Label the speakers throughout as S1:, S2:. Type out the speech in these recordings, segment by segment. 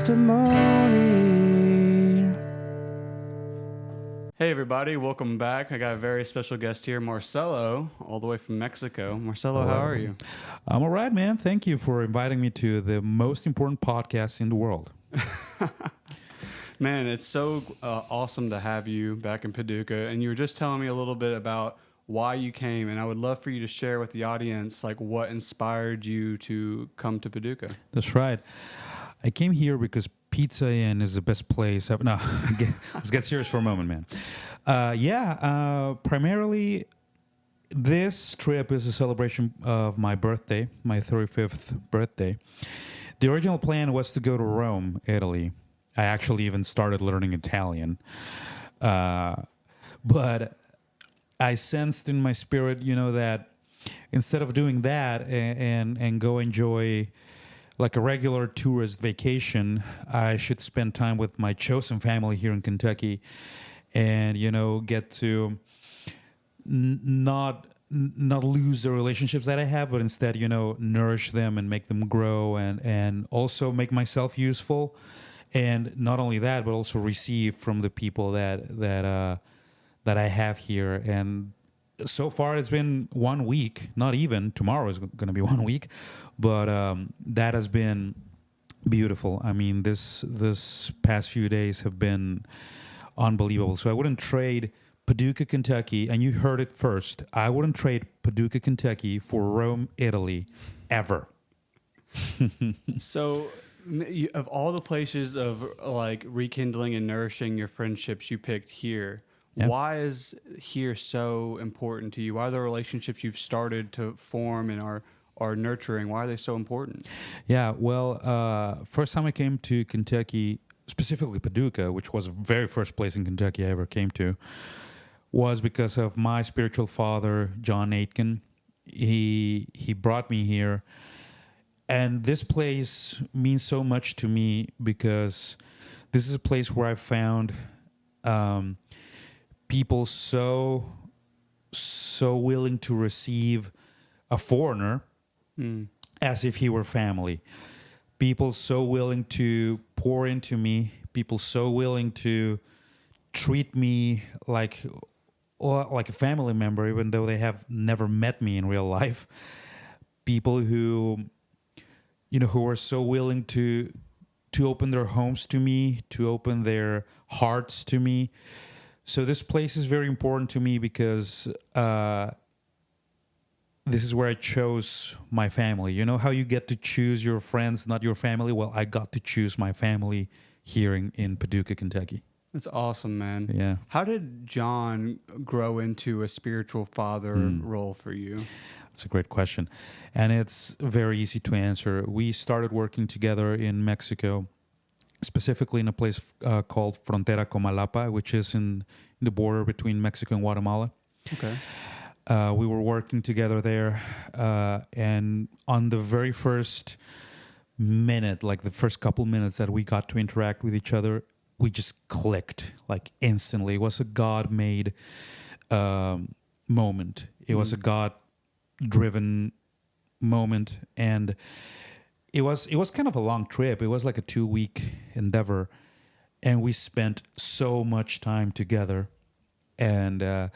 S1: testimony.
S2: Hey everybody, welcome back. I got a very special guest here, Marcelo, all the way from Mexico. Marcelo, how are you?
S3: I'm all right, man. Thank you for inviting me to the most important podcast in the world.
S2: Man, it's so awesome to have you back in Paducah. And you were just telling me a little bit about why you came, and I would love for you to share with the audience like what inspired you to come to Paducah.
S3: That's right. I came here because Pizza Inn is the best place. No, let's get serious for a moment, man. Primarily, this trip is a celebration of my birthday, my 35th birthday. The original plan was to go to Rome, Italy. I actually even started learning Italian. But I sensed in my spirit, that instead of doing that and go enjoy like a regular tourist vacation, I should spend time with my chosen family here in Kentucky and, get to not lose the relationships that I have, but instead, nourish them and make them grow and also make myself useful. And not only that, but also receive from the people that I have here. And so far, it's been 1 week. Not even tomorrow is going to be 1 week, but that has been beautiful. I mean, this past few days have been unbelievable. So I wouldn't trade Paducah, Kentucky, and you heard it first. I wouldn't trade Paducah, Kentucky for Rome, Italy, ever.
S2: So, of all the places of like rekindling and nourishing your friendships you picked here, why is here so important to you? Why are the relationships you've started to form and are nurturing, why are they so important?
S3: Yeah, well, first time I came to Kentucky, specifically Paducah, which was the very first place in Kentucky I ever came to, was because of my spiritual father, John Aitken. He brought me here. And this place means so much to me because this is a place where I found people so willing to receive a foreigner as if he were family. People so willing to pour into me. People so willing to treat me like a family member, even though they have never met me in real life. People who are so willing to open their homes to me, to open their hearts to me. So this place is very important to me because this is where I chose my family. You know how you get to choose your friends, not your family? Well, I got to choose my family here in Paducah, Kentucky.
S2: That's awesome, man.
S3: Yeah.
S2: How did John grow into a spiritual father role for you?
S3: That's a great question. And it's very easy to answer. We started working together in Mexico, specifically in a place called Frontera Comalapa, which is in the border between Mexico and Guatemala.
S2: Okay.
S3: We were working together there, and on the very first minute, like the first couple minutes that we got to interact with each other, we just clicked, like instantly. It was a God-made moment. It was a God-driven moment, and it was kind of a long trip. It was like a 2-week endeavor, and we spent so much time together, and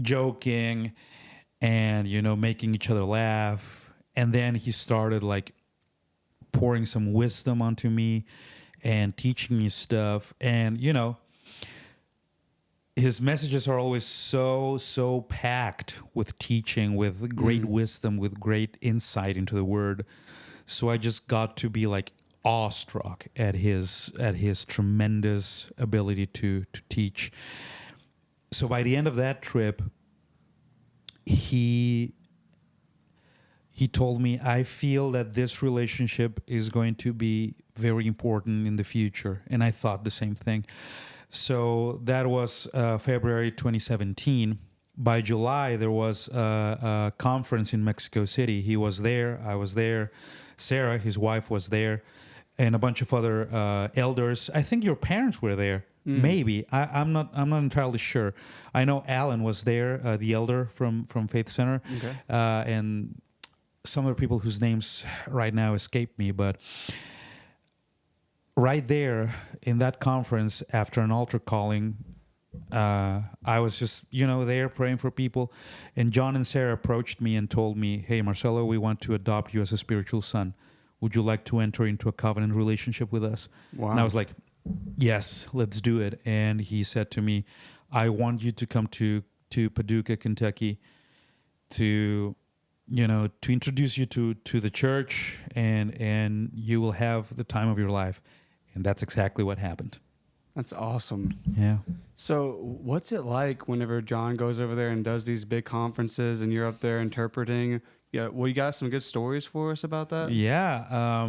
S3: joking, and making each other laugh. And then he started like pouring some wisdom onto me and teaching me stuff. And his messages are always so packed with teaching, with great wisdom, with great insight into the word. So I just got to be like awestruck at his tremendous ability to teach. So by the end of that trip, he told me, I feel that this relationship is going to be very important in the future. And I thought the same thing. So that was February 2017. By July, there was a conference in Mexico City. He was there. I was there. Sarah, his wife, was there. And a bunch of other elders. I think your parents were there. Maybe. I'm not entirely sure. I know Alan was there, the elder from Faith Center.
S2: Okay.
S3: And some other people whose names right now escape me. But right there in that conference after an altar calling, I was just, there praying for people. And John and Sarah approached me and told me, "Hey, Marcelo, we want to adopt you as a spiritual son. Would you like to enter into a covenant relationship with us?"
S2: Wow.
S3: And I was like, "Yes, let's do it." And he said to me, "I want you to come to Paducah, Kentucky, to introduce you to the church, and you will have the time of your life." And that's exactly what happened.
S2: That's awesome.
S3: Yeah.
S2: So, what's it like whenever John goes over there and does these big conferences, and you're up there interpreting? Yeah, well, you got some good stories for us about that?
S3: Yeah.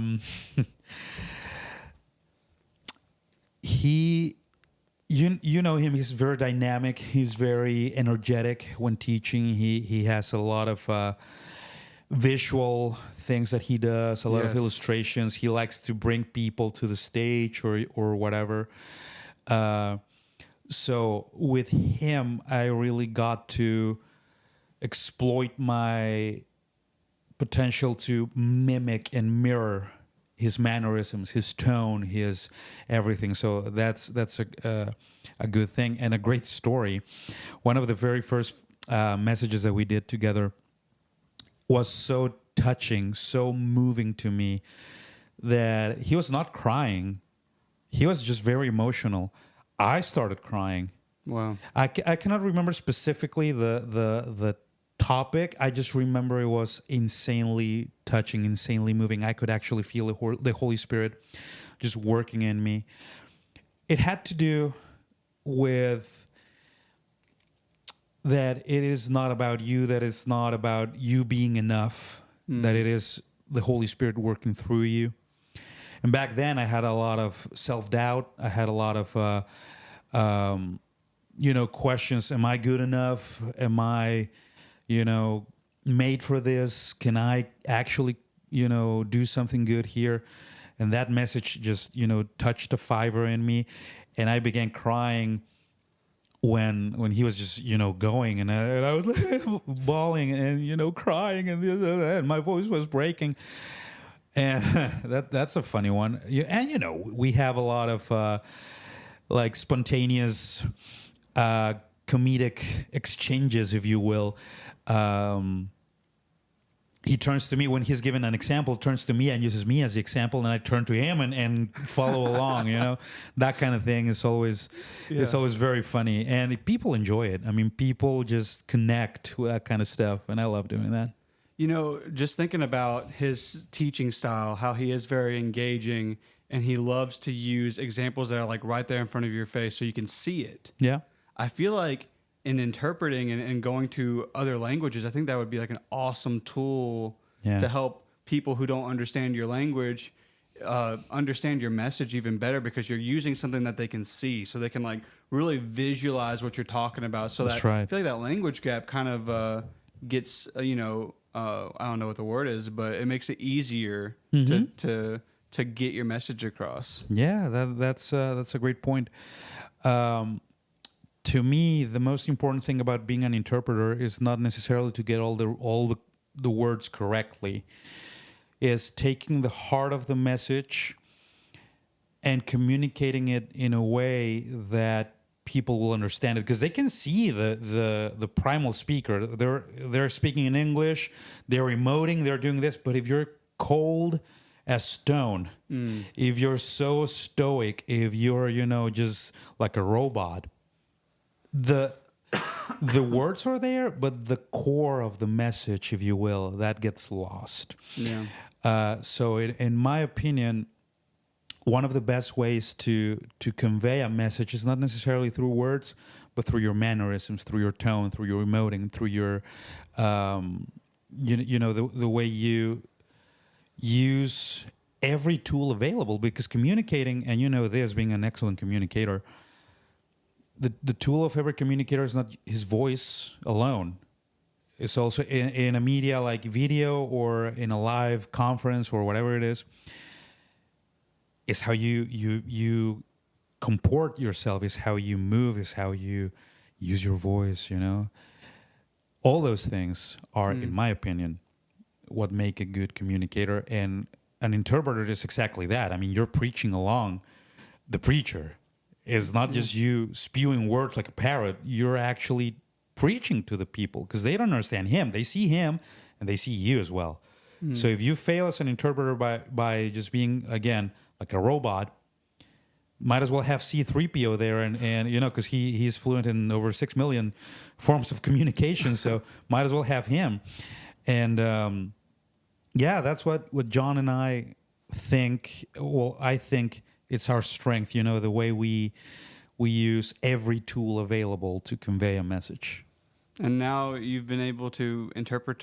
S3: You know him. He's very dynamic. He's very energetic when teaching. He has a lot of visual things that he does. A lot of
S2: Yes.
S3: illustrations. He likes to bring people to the stage or whatever. So with him, I really got to exploit my potential to mimic and mirror his mannerisms, his tone, his everything. So that's a good thing and a great story. One of the very first messages that we did together was so touching, so moving to me that he was not crying. He was just very emotional. I started crying.
S2: Wow.
S3: I cannot remember specifically the topic. I just remember it was insanely touching, insanely moving. I could actually feel the Holy Spirit just working in me. It had to do with that it is not about you, that it's not about you being enough, that it is the Holy Spirit working through you. And back then I had a lot of self-doubt. I had a lot of, questions. Am I good enough? Am I, made for this? Can I actually, do something good here? And that message just, touched a fiber in me. And I began crying when he was just, going. And I was bawling and, crying. And my voice was breaking. And that's a funny one. And, we have a lot of spontaneous comedic exchanges, if you will. He turns to me when he's given an example, turns to me and uses me as the example, and I turn to him and follow along. That kind of thing is always it's always very funny, and people enjoy it. I mean, people just connect with that kind of stuff, and I love doing that.
S2: Just thinking about his teaching style, how he is very engaging, and he loves to use examples that are like right there in front of your face so you can see it.
S3: Yeah.
S2: I feel like in interpreting and going to other languages, I think that would be like an awesome tool to help people who don't understand your language understand your message even better, because you're using something that they can see, so they can like really visualize what you're talking about. So
S3: That's
S2: that
S3: right.
S2: I feel like that language gap kind of gets I don't know what the word is, but it makes it easier to get your message across.
S3: Yeah, that's a great point. To me, the most important thing about being an interpreter is not necessarily to get all the words correctly. Is taking the heart of the message and communicating it in a way that people will understand it, because they can see the primal speaker. They're speaking in English, they're emoting, they're doing this. But if you're cold as stone, if you're so stoic, if you're just like a robot, the words are there, but the core of the message, if you will, that gets lost.
S2: Yeah.
S3: So in my opinion, one of the best ways to convey a message is not necessarily through words, but through your mannerisms, through your tone, through your emoting, through your, the way you use every tool available. Because communicating, and this, being an excellent communicator, the tool of every communicator is not his voice alone. It's also in a media like video, or in a live conference, or whatever it is how you comport yourself, is how you move, is how you use your voice. All those things are, in my opinion, what make a good communicator. And an interpreter is exactly that. I mean, you're preaching along the preacher. It's not just you spewing words like a parrot. You're actually preaching to the people because they don't understand him. They see him and they see you as well. So if you fail as an interpreter by just being, again, like a robot, might as well have C-3PO there and you know, because he's fluent in over 6 million forms of communication, so might as well have him. And yeah, that's what John and I think. Well, I think it's our strength, you know, the way we use every tool available to convey a message.
S2: And now you've been able to interpret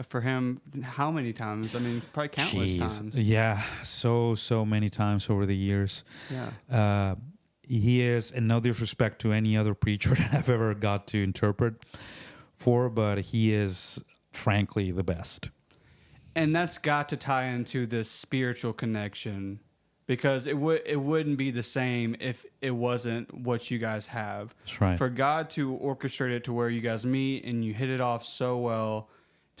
S2: for him how many times? I mean, probably countless times.
S3: Yeah, so many times over the years.
S2: Yeah.
S3: He is, and no disrespect to any other preacher that I've ever got to interpret for, but he is, frankly, the best.
S2: And that's got to tie into this spiritual connection, because it wouldn't be the same if it wasn't what you guys have.
S3: That's right.
S2: For God to orchestrate it to where you guys meet and you hit it off so well,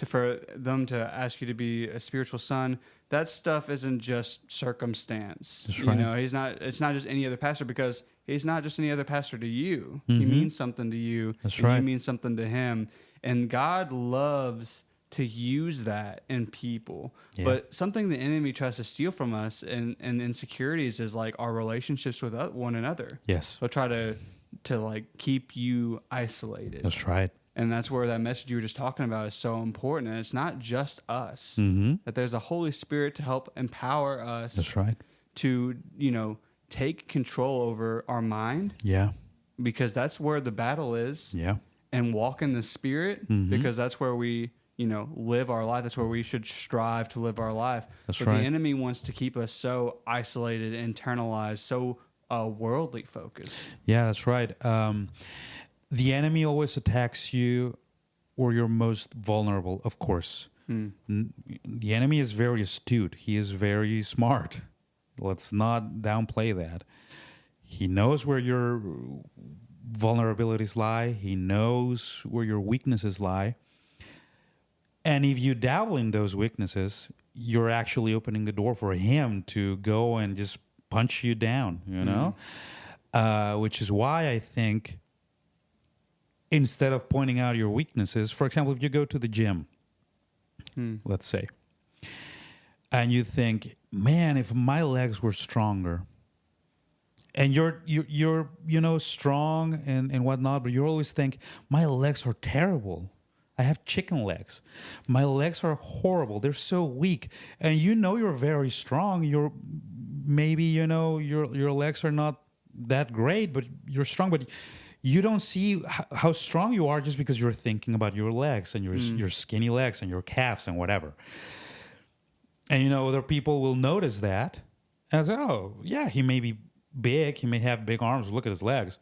S2: for them to ask you to be a spiritual son, that stuff isn't just circumstance.
S3: That's right.
S2: You know, it's not just any other pastor, because he's not just any other pastor to you.
S3: Mm-hmm.
S2: He means something to you.
S3: That's
S2: and
S3: right.
S2: You mean something to him. And God loves to use that in people.
S3: Yeah.
S2: But something the enemy tries to steal from us and insecurities is like our relationships with one another.
S3: Yes.
S2: They'll try to like keep you isolated.
S3: That's right.
S2: And that's where that message you were just talking about is so important. And it's not just us.
S3: Mm-hmm.
S2: That there's a Holy Spirit to help empower us.
S3: That's right.
S2: To, you know, take control over our mind.
S3: Yeah.
S2: Because that's where the battle is.
S3: Yeah.
S2: And walk in the Spirit.
S3: Mm-hmm.
S2: Because that's where we, you know, live our life. That's where we should strive to live our life.
S3: That's
S2: but
S3: right.
S2: the enemy wants to keep us so isolated, internalized, so worldly focused.
S3: Yeah, that's right. The enemy always attacks you where you're most vulnerable, of course. The enemy is very astute. He is very smart. Let's not downplay that. He knows where your vulnerabilities lie. He knows where your weaknesses lie. And if you dabble in those weaknesses, you're actually opening the door for him to go and just punch you down, you know? Which is why I think instead of pointing out your weaknesses, for example, if you go to the gym, let's say, and you think, man, if my legs were stronger, and you're you know, strong and whatnot, but you always think, my legs are terrible. I have chicken legs. My legs are horrible. They're so weak. And you know you're very strong. You're maybe, you know, your legs are not that great, but you're strong. But you don't see how strong you are just because you're thinking about your legs and your skinny legs and your calves and whatever. And, you know, other people will notice that and say, oh, yeah, he may be big. He may have big arms. Look at his legs.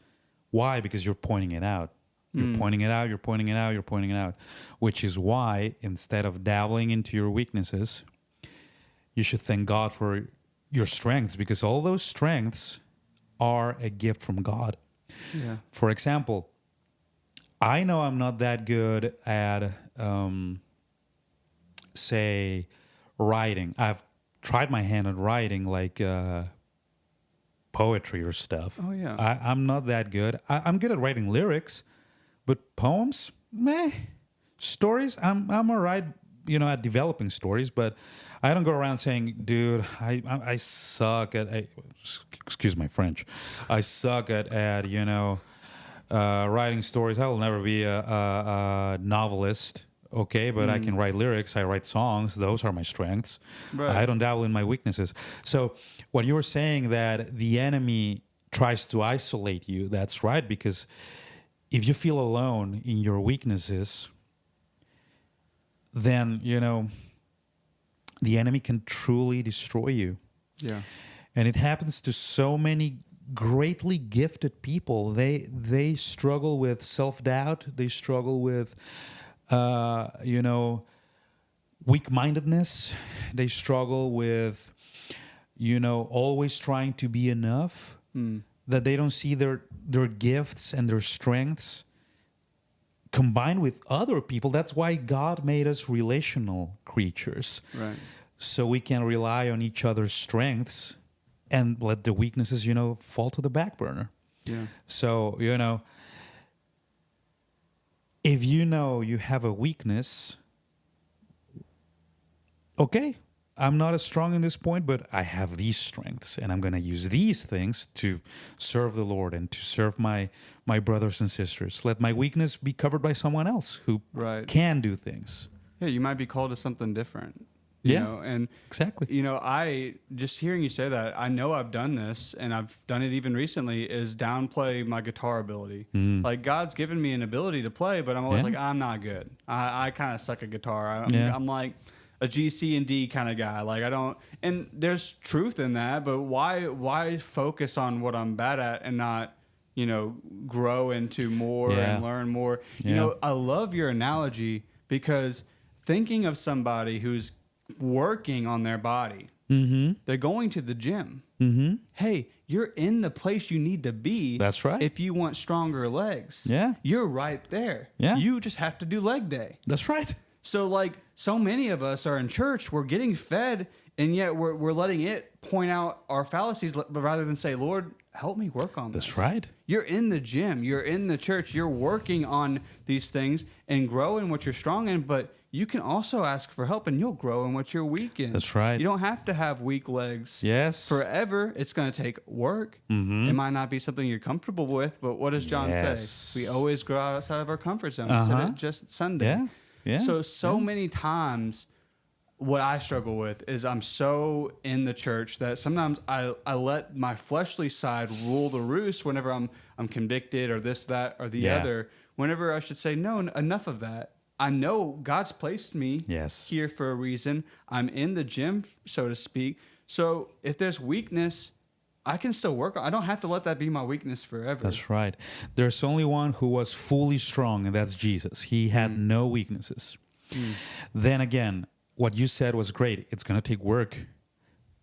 S3: Why? Because you're pointing it out. You're pointing it out, you're pointing it out, you're pointing it out. Which is why, instead of dabbling into your weaknesses, you should thank God for your strengths, because all those strengths are a gift from God.
S2: Yeah.
S3: For example, I know I'm not that good at, say, writing. I've tried my hand at writing, like poetry or stuff.
S2: Oh, yeah.
S3: I'm not that good. I'm good at writing lyrics. But poems, meh. Stories, I'm all right, you know, at developing stories, but I don't go around saying, dude, I suck at, excuse my French, I suck at you know, writing stories. I will never be a novelist, okay, but I can write lyrics, I write songs, those are my strengths.
S2: Right.
S3: I don't dabble in my weaknesses. So what you were saying, that the enemy tries to isolate you, that's right, because if you feel alone in your weaknesses, then, you know, the enemy can truly destroy you.
S2: Yeah.
S3: And it happens to so many greatly gifted people. They struggle with self-doubt. They struggle with, you know, weak-mindedness. They struggle with, you know, always trying to be enough. That they don't see their gifts and their strengths combined with other people. That's why God made us relational creatures.
S2: Right.
S3: so we can rely on each other's strengths and let the weaknesses, fall to the back burner.
S2: Yeah.
S3: So, if you have a weakness, okay, I'm not as strong in this point, but I have these strengths, and I'm going to use these things to serve the Lord and to serve my brothers and sisters. Let my weakness be covered by someone else who
S2: Right.
S3: can do things.
S2: Yeah, you might be called to something different. And
S3: exactly.
S2: I just hearing you say that, I know I've done this, and I've done it even recently, is downplay my guitar ability. Like, God's given me an ability to play, but I'm always like, I'm not good. I kind of suck at guitar. I'm like a G, C, and D kind of guy. Like, I don't, and there's truth in that, but why focus on what I'm bad at and not, grow into more and learn more? I love your analogy, because thinking of somebody who's working on their body, they're going to the gym. Hey, you're in the place you need to be.
S3: That's right.
S2: If you want stronger legs, you're right there. You just have to do leg day.
S3: That's right.
S2: So, like, so many of us are in church, we're getting fed, and yet we're letting it point out our fallacies rather than say, Lord, help me work on this.
S3: That's right.
S2: You're in the gym, you're in the church, you're working on these things and grow in what you're strong in, but you can also ask for help, and you'll grow in what you're weak in.
S3: That's right.
S2: You don't have to have weak legs forever. It's going to take work. It might not be something you're comfortable with, but what does John say? We always grow outside of our comfort zone. We said it just Sunday. So many times what I struggle with is I'm so in the church that sometimes I let my fleshly side rule the roost whenever I'm convicted or this, that, or the other, whenever I should say, no, enough of that. I know God's placed me here for a reason. I'm in the gym, so to speak. So if there's weakness, I can still work. I don't have to let that be my weakness forever.
S3: That's right. There's only one who was fully strong, and that's Jesus. He had no weaknesses. Then again, what you said was great. It's going to take work.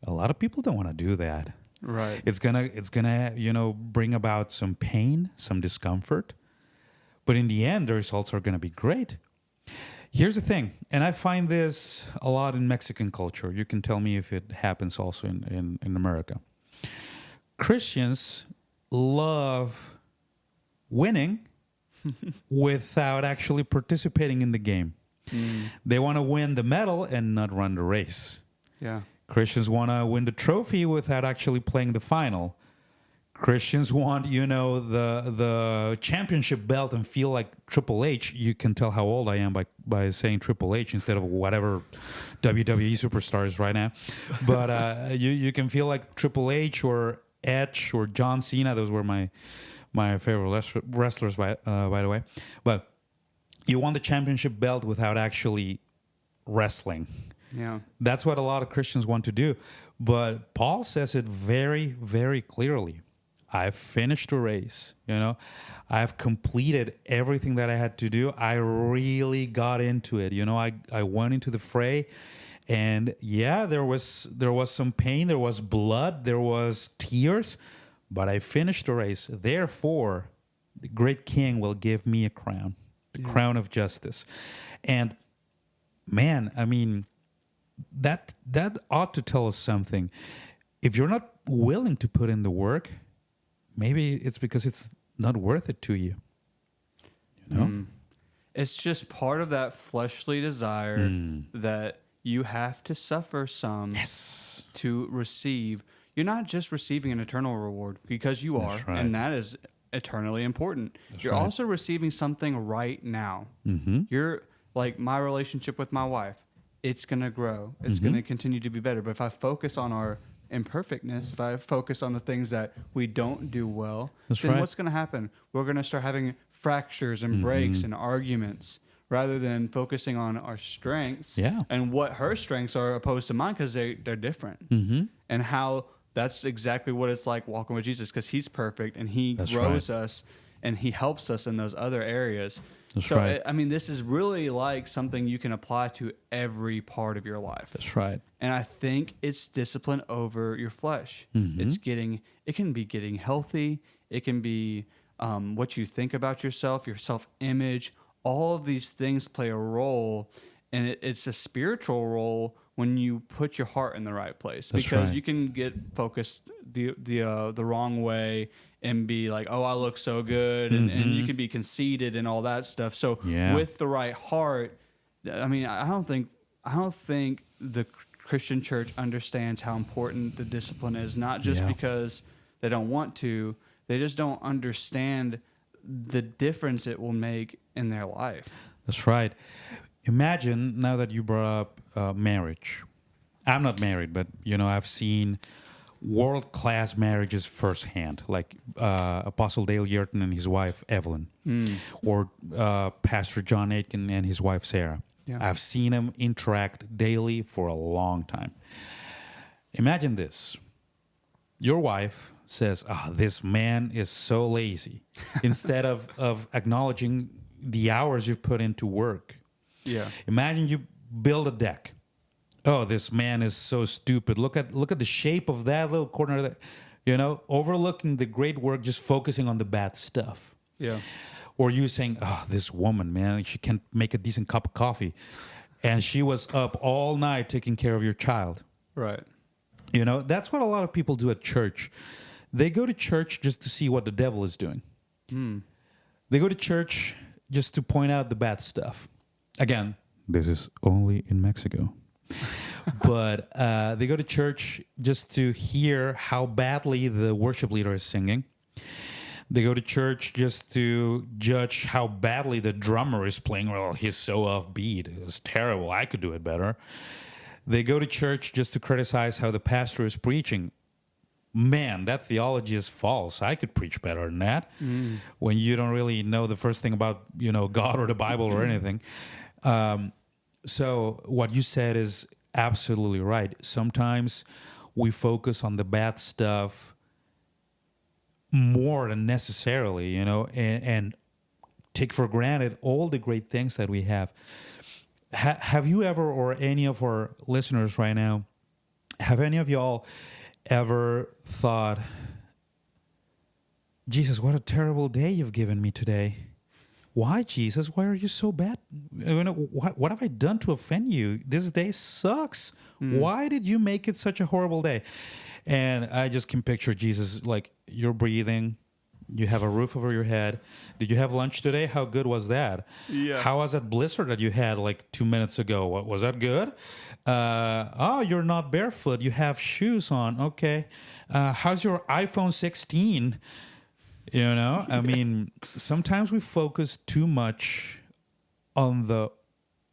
S3: A lot of people don't want to do that.
S2: Right.
S3: It's gonna bring about some pain, some discomfort. But in the end, the results are going to be great. Here's the thing, and I find this a lot in Mexican culture. You can tell me if it happens also in America. Christians love winning without actually participating in the game. They want to win the medal and not run the race.
S2: Yeah.
S3: Christians want to win the trophy without actually playing the final. Christians want, the championship belt and feel like Triple H. You can tell how old I am by saying Triple H instead of whatever WWE superstar is right now. But you can feel like Triple H or Edge or John Cena. Those were my favorite wrestlers, by the way. But you want the championship belt without actually wrestling.
S2: Yeah.
S3: That's what a lot of Christians want to do. But Paul says it very, very clearly. I've finished the race, I've completed everything that I had to do. I really got into it. I went into the fray, and there was some pain, there was blood, there was tears, but I finished the race. Therefore, the great King will give me a crown, the crown of justice. And man, I mean, that ought to tell us something. If you're not willing to put in the work, maybe it's because it's not worth it to you.
S2: It's just part of that fleshly desire that you have to suffer some to receive. You're not just receiving an eternal reward, because you are, and that is eternally important. You're also receiving something right now. You're like my relationship with my wife. It's going to grow. It's going to continue to be better. But if I focus on our imperfectness, if I focus on the things that we don't do well, then what's going to happen? We're going to start having fractures and breaks and arguments, rather than focusing on our strengths and what her strengths are opposed to mine, because they're different. And how that's exactly what it's like walking with Jesus, because he's perfect and he grows us and he helps us in those other areas. I mean, this is really like something you can apply to every part of your life.
S3: That's right.
S2: And I think it's discipline over your flesh. It can be getting healthy. It can be what you think about yourself, your self-image. All of these things play a role, and it's a spiritual role when you put your heart in the right place.
S3: That's
S2: Because
S3: right.
S2: you can get focused the wrong way and be like, oh, I look so good, and you can be conceited and all that stuff. So
S3: Yeah.
S2: with the right heart, I mean, I don't think the Christian church understands how important the discipline is. Not just
S3: Yeah.
S2: because they don't want to, they just don't understand the difference it will make in their life.
S3: That's right. Imagine now that you brought up marriage. I'm not married, but I've seen world-class marriages firsthand, like Apostle Dale Yurton and his wife Evelyn, or Pastor John Aitken and his wife Sarah.
S2: Yeah.
S3: I've seen them interact daily for a long time. Imagine this: your wife says, "This man is so lazy," instead of acknowledging the hours you've put into work.
S2: Yeah.
S3: Imagine you build a deck. Oh, this man is so stupid. Look at the shape of that little corner there. Overlooking the great work, just focusing on the bad stuff.
S2: Yeah.
S3: Or you saying, "Oh, this woman, man, she can't make a decent cup of coffee. And she was up all night taking care of your child."
S2: Right.
S3: That's what a lot of people do at church. They go to church just to see what the devil is doing. They go to church just to point out the bad stuff. Again, this is only in Mexico. But they go to church just to hear how badly the worship leader is singing. They go to church just to judge how badly the drummer is playing. Well, he's so offbeat. It was terrible. I could do it better. They go to church just to criticize how the pastor is preaching. Man, that theology is false. I could preach better than that. When you don't really know the first thing about, God or the Bible or anything. So what you said is absolutely right. Sometimes we focus on the bad stuff more than necessarily, and take for granted all the great things that we have. Have you ever, or any of our listeners right now, have any of y'all ever thought, Jesus, what a terrible day you've given me today? Why, Jesus? Why are you so bad? What have I done to offend you? This day sucks. Why did you make it such a horrible day? And I just can picture Jesus, like, you're breathing. You have a roof over your head. Did you have lunch today? How good was that?
S2: Yeah.
S3: How was that blizzard that you had like 2 minutes ago? Was that good? You're not barefoot. You have shoes on. Okay. How's your iPhone 16? I mean, sometimes we focus too much on the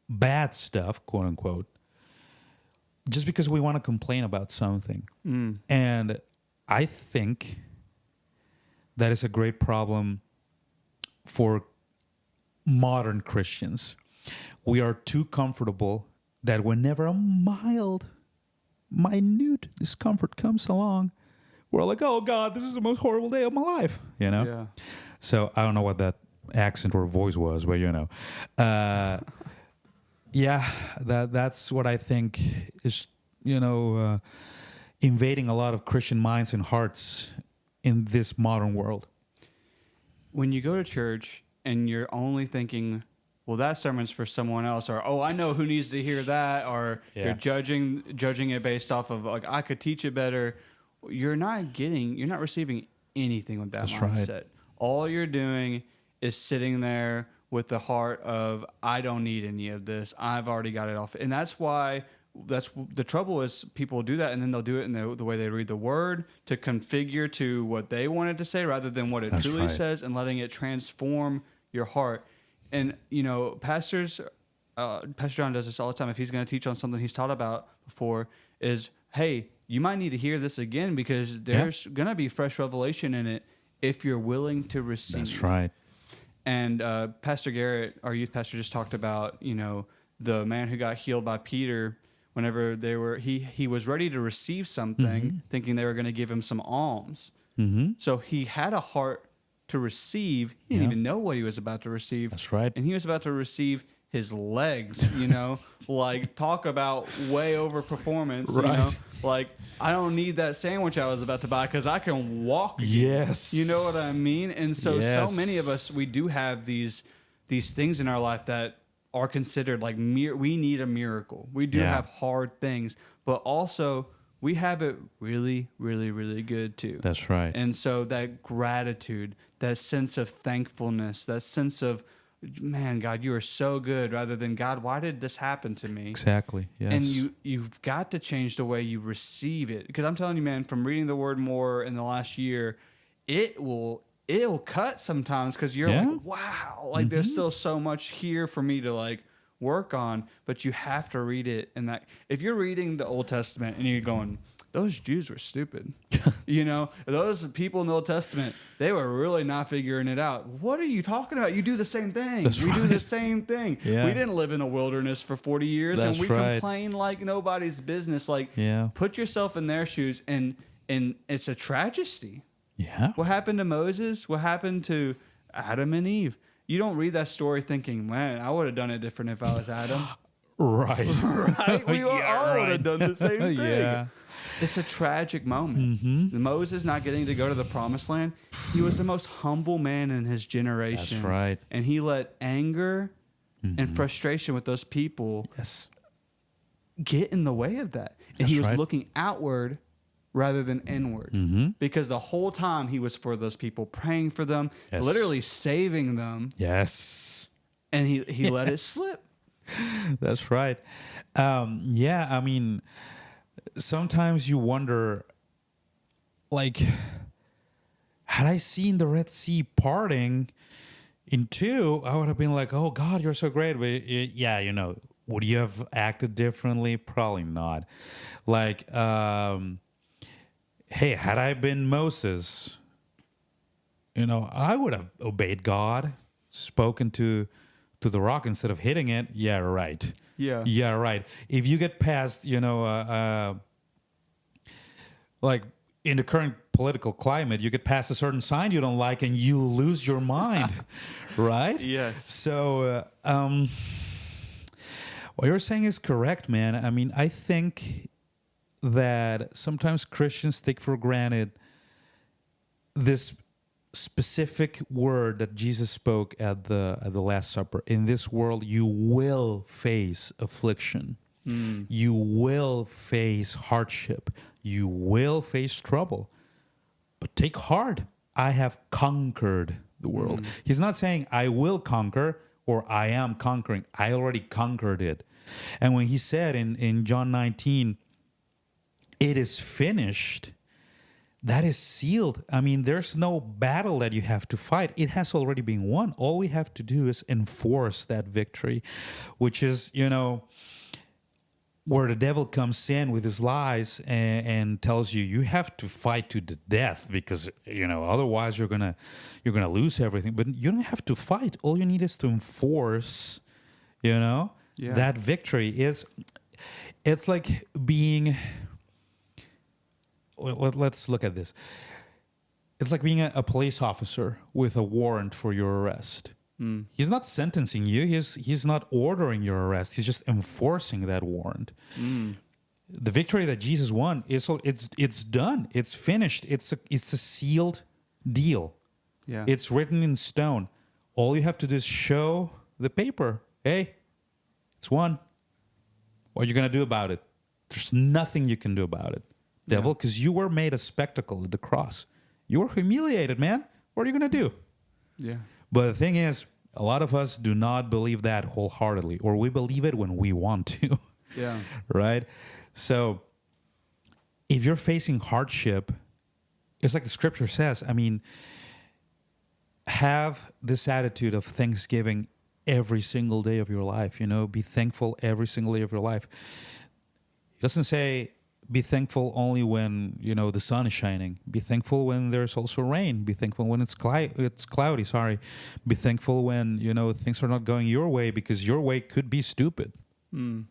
S3: bad stuff, quote unquote, just because we want to complain about something. And I think that is a great problem for modern Christians. We are too comfortable that whenever a minute discomfort comes along, we're like, oh God, this is the most horrible day of my life,
S2: Yeah.
S3: So I don't know what that accent or voice was, but that's what I think is, invading a lot of Christian minds and hearts in this modern world.
S2: When you go to church and you're only thinking, well, that sermon's for someone else, or, oh, I know who needs to hear that, or you're judging it based off of, like, I could teach it better. You're not receiving anything with that mindset. Right. All you're doing is sitting there with the heart of, I don't need any of this. I've already got it off. And that's the trouble is people do that, and then they'll do it in the way they read the word to configure to what they wanted to say rather than what it truly says, and letting it transform your heart. And, Pastor John does this all the time. If he's going to teach on something he's taught about before, is, hey, you might need to hear this again because there's going to be fresh revelation in it if you're willing to receive.
S3: That's right.
S2: And Pastor Garrett, our youth pastor, just talked about, the man who got healed by Peter whenever he was ready to receive something, thinking they were going to give him some alms. So he had a heart to receive. He didn't even know what he was about to receive.
S3: That's right.
S2: And he was about to receive his legs, like, talk about way over performance,
S3: right.
S2: Like, I don't need that sandwich I was about to buy because I can walk again.
S3: Yes.
S2: You know what I mean? And so many of us, we do have these things in our life that are considered like we need a miracle. We do have hard things, but also we have it really, really, really good too.
S3: That's right.
S2: And so that gratitude, that sense of thankfulness, that sense of, man, God, you are so good, rather than, God, why did this happen to me?
S3: Exactly. Yes.
S2: And you've got to change the way you receive it. Because I'm telling you, man, from reading the word more in the last year, it'll cut sometimes, because you're like, wow, like there's still so much here for me to like work on. But you have to read it. And that if you're reading the Old Testament and you're going, those Jews were stupid. Those people in the Old Testament, they were really not figuring it out. What are you talking about? You do the same thing. We do the same thing. Yeah. We didn't live in a wilderness for 40 years and we complain like nobody's business. Like, put yourself in their shoes, and it's a tragedy.
S3: Yeah.
S2: What happened to Moses? What happened to Adam and Eve? You don't read that story thinking, man, I would have done it different if I was Adam.
S3: Right.
S2: Right? We all would have done the same thing.
S3: Yeah.
S2: It's a tragic moment. Moses not getting to go to the promised land. He was the most humble man in his generation.
S3: That's right.
S2: And he let anger and frustration with those people get in the way of that. And he was looking outward rather than inward. Because the whole time he was for those people, praying for them, literally saving them.
S3: Yes.
S2: And he let it slip.
S3: That's right. I mean, sometimes you wonder, like, had I seen the Red Sea parting in 2, I would have been like, oh, God, you're so great. But would you have acted differently? Probably not. Like, hey, had I been Moses, I would have obeyed God, spoken to the rock instead of hitting it. Yeah, right. Yeah, right. If you get past, like in the current political climate, you get past a certain sign you don't like and you lose your mind, right?
S2: Yes.
S3: So what you're saying is correct, man. I mean, I think that sometimes Christians take for granted this specific word that Jesus spoke at the Last Supper. In this world, you will face affliction. You will face hardship. You will face trouble. But take heart. I have conquered the world. He's not saying I will conquer or I am conquering. I already conquered it. And when he said in John 19, it is finished, that is sealed. I mean, there's no battle that you have to fight. It has already been won. All we have to do is enforce that victory, which is, where the devil comes in with his lies and tells you have to fight to the death because, otherwise you're gonna lose everything. But you don't have to fight. All you need is to enforce, that victory. It's like being... Let's look at this. It's like being a police officer with a warrant for your arrest. He's not sentencing you. He's not ordering your arrest. He's just enforcing that warrant. The victory that Jesus won it's done. It's finished. It's a sealed deal.
S2: Yeah.
S3: It's written in stone. All you have to do is show the paper. Hey, it's won. What are you gonna do about it? There's nothing you can do about it, devil, because you were made a spectacle at the cross. You were humiliated, man. What are you going to do?
S2: Yeah.
S3: But the thing is, a lot of us do not believe that wholeheartedly, or we believe it when we want to.
S2: Yeah.
S3: Right? So if you're facing hardship, it's like the scripture says, I mean, have this attitude of thanksgiving every single day of your life. Be thankful every single day of your life. It doesn't say be thankful only when, the sun is shining. Be thankful when there's also rain. Be thankful when it's cloudy, sorry. Be thankful when, things are not going your way because your way could be stupid. Be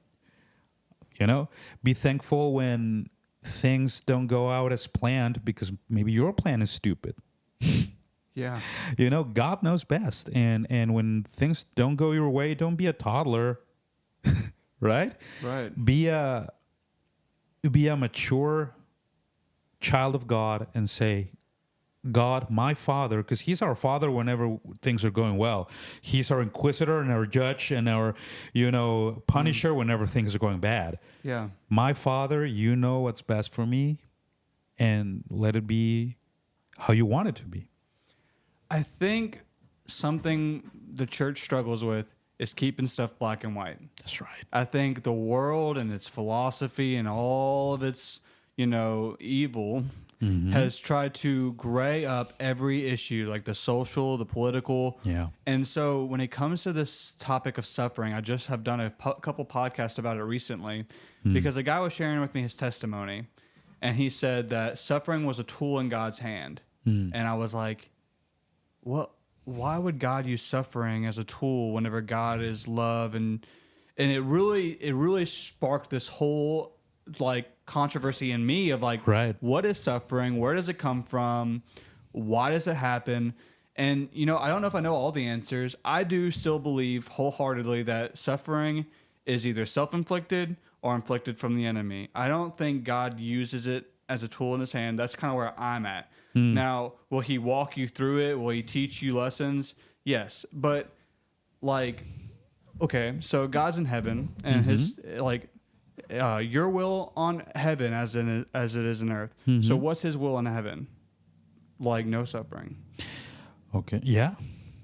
S3: thankful when things don't go out as planned because maybe your plan is stupid.
S2: Yeah.
S3: God knows best. And when things don't go your way, don't be a toddler. Right?
S2: Right.
S3: Be a mature child of God and say, God, my Father, because He's our Father whenever things are going well. He's our Inquisitor and our Judge and our, Punisher whenever things are going bad.
S2: Yeah.
S3: My Father, you know what's best for me, and let it be how you want it to be.
S2: I think something the church struggles with is keeping stuff black and white.
S3: That's right.
S2: I think the world and its philosophy and all of its, evil has tried to gray up every issue, like the social, the political.
S3: Yeah.
S2: And so when it comes to this topic of suffering, I just have done a couple podcasts about it recently because a guy was sharing with me his testimony, and he said that suffering was a tool in God's hand. And I was like, what? Why would God use suffering as a tool whenever God is love? And it really sparked this whole like controversy in me of like,
S3: right.
S2: What is suffering? Where does it come from? Why does it happen? And I don't know if I know all the answers. I do still believe wholeheartedly that suffering is either self-inflicted or inflicted from the enemy. I don't think God uses it as a tool in his hand. That's kind of where I'm at. Now, will he walk you through it? Will he teach you lessons? Yes. But like, okay, so God's in heaven and his like your will on heaven as it is in earth. So what's his will in heaven? Like no suffering.
S3: Okay. Yeah.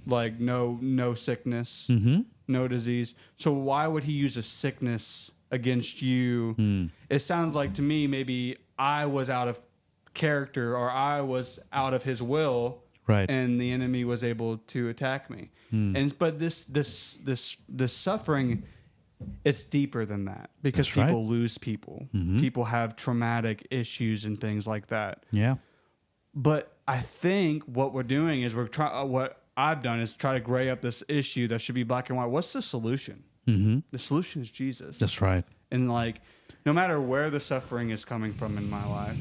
S2: Like no sickness, no disease. So why would he use a sickness against you? It sounds like to me maybe I was out of character or I was out of his will,
S3: right?
S2: And the enemy was able to attack me. But this suffering, it's deeper than that because
S3: That's
S2: people
S3: right.
S2: lose people. People have traumatic issues and things like that.
S3: Yeah.
S2: But I think what we're doing is what I've done is try to gray up this issue that should be black and white. What's the solution? The solution is Jesus.
S3: That's right.
S2: And like, no matter where the suffering is coming from in my life,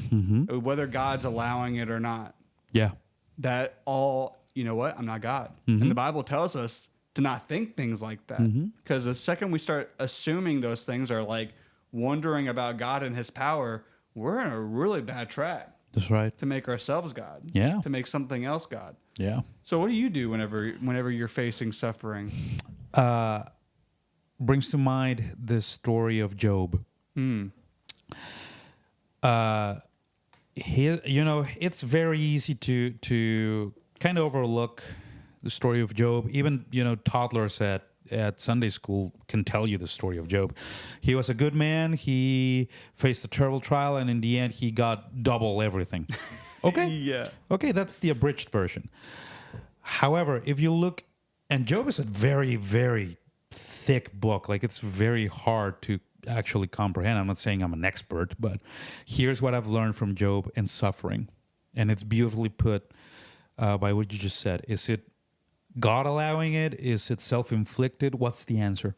S2: whether God's allowing it or not,
S3: yeah,
S2: that all, you know what? I'm not God. And the Bible tells us to not think things like that. Because the second we start assuming those things are like wondering about God and his power, we're in a really bad track.
S3: That's right.
S2: To make ourselves God.
S3: Yeah.
S2: To make something else God.
S3: Yeah.
S2: So what do you do whenever you're facing suffering?
S3: Brings to mind the story of Job. It's very easy to kind of overlook the story of Job. Even toddlers at Sunday school can tell you the story of Job. He was a good man. He faced a terrible trial, and in the end, he got double everything. Okay?
S2: Yeah.
S3: Okay, that's the abridged version. However, if you look, and Job is a very, very thick book. Like, it's very hard to actually comprehend. I'm not saying I'm an expert, but here's what I've learned from Job and suffering. And it's beautifully put by what you just said. Is it God allowing it? Is it self-inflicted? What's the answer?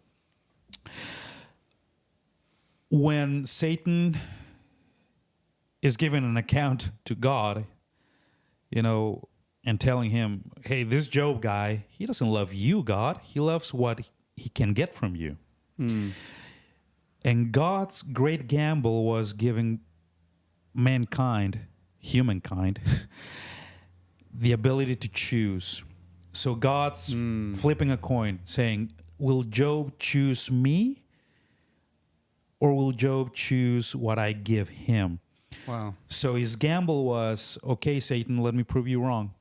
S3: When Satan is giving an account to God, and telling him, hey, this Job guy, he doesn't love you, God. He loves what he can get from you. And God's great gamble was giving mankind, humankind, the ability to choose. So God's flipping a coin, saying, will Job choose me, or will Job choose what I give him?
S2: Wow.
S3: So his gamble was, okay, Satan, let me prove you wrong.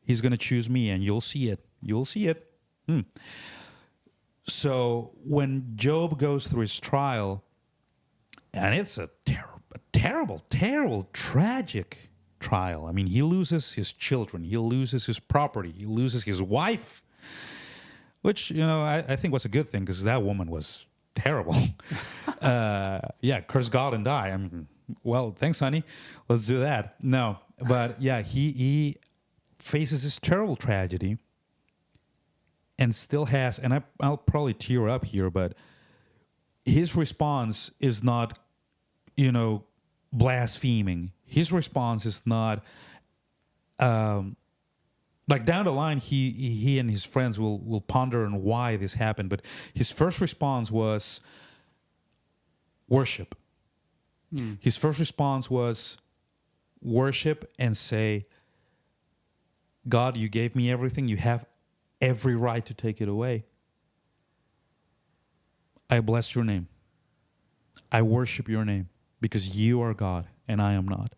S3: He's going to choose me, and you'll see it. You'll see it. So when Job goes through his trial, and it's a terrible, tragic trial. I mean, he loses his children. He loses his property. He loses his wife, which, I think was a good thing because that woman was terrible. Curse God and die. I mean, well, thanks, honey. Let's do that. No, but yeah, he faces this terrible tragedy and still has, and I'll probably tear up here, but his response is not, blaspheming. His response is not, like down the line, he and his friends will ponder on why this happened, but his first response was worship. His first response was worship and say, God, you gave me everything. You have every right to take it away. I bless your name. I worship your name because you are God and I am not.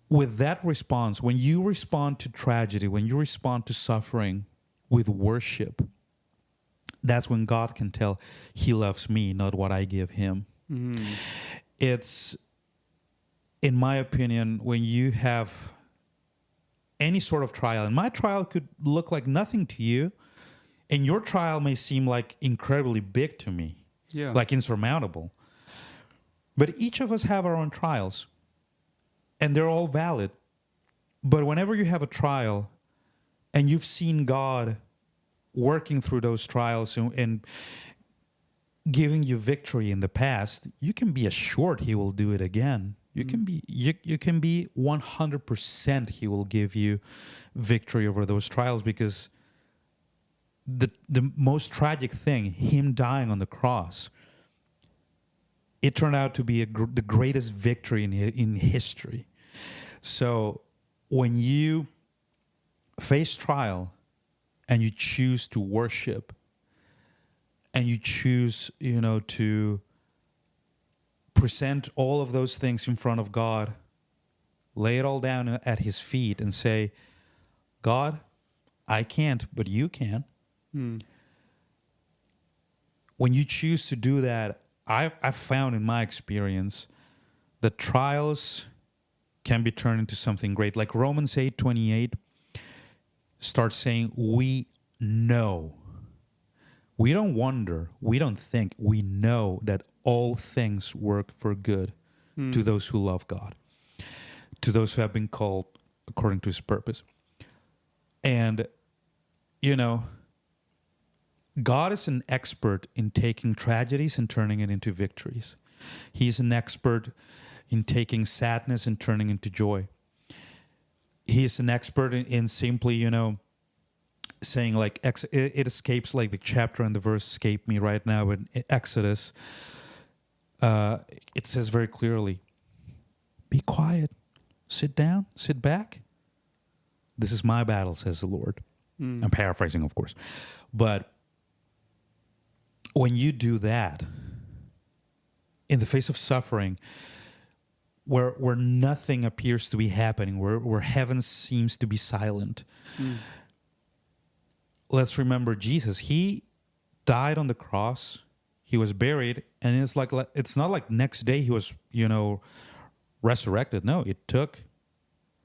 S3: With that response, when you respond to tragedy, when you respond to suffering with worship, that's when God can tell he loves me, not what I give him.
S2: Mm.
S3: It's, in my opinion, when you have any sort of trial, and my trial could look like nothing to you, and your trial may seem like incredibly big to me,
S2: Yeah.
S3: like insurmountable. But each of us have our own trials, and they're all valid. But whenever you have a trial and you've seen God working through those trials and giving you victory in the past, you can be assured he will do it again. You can be 100% he will give you victory over those trials, because the most tragic thing, him dying on the cross, it turned out to be the greatest victory in history. So when you face trial and you choose to worship and you choose, to present all of those things in front of God, lay it all down at his feet and say, God, I can't, but you can.
S2: Mm.
S3: When you choose to do that, I've found in my experience that trials can be turned into something great. Like Romans 8:28 starts saying, we know. We don't wonder. We don't think. We know that all things work for good to those who love God, to those who have been called according to his purpose. And, God is an expert in taking tragedies and turning it into victories. He's an expert in taking sadness and turning into joy. He's an expert in simply, saying like, it escapes, like the chapter and the verse escape me right now in Exodus. It says very clearly, be quiet, sit down, sit back. This is my battle, says the Lord. I'm paraphrasing, of course. But when you do that, in the face of suffering, where nothing appears to be happening, where heaven seems to be silent, let's remember Jesus. He died on the cross. He was buried, and it's not like next day he was, resurrected. No, it took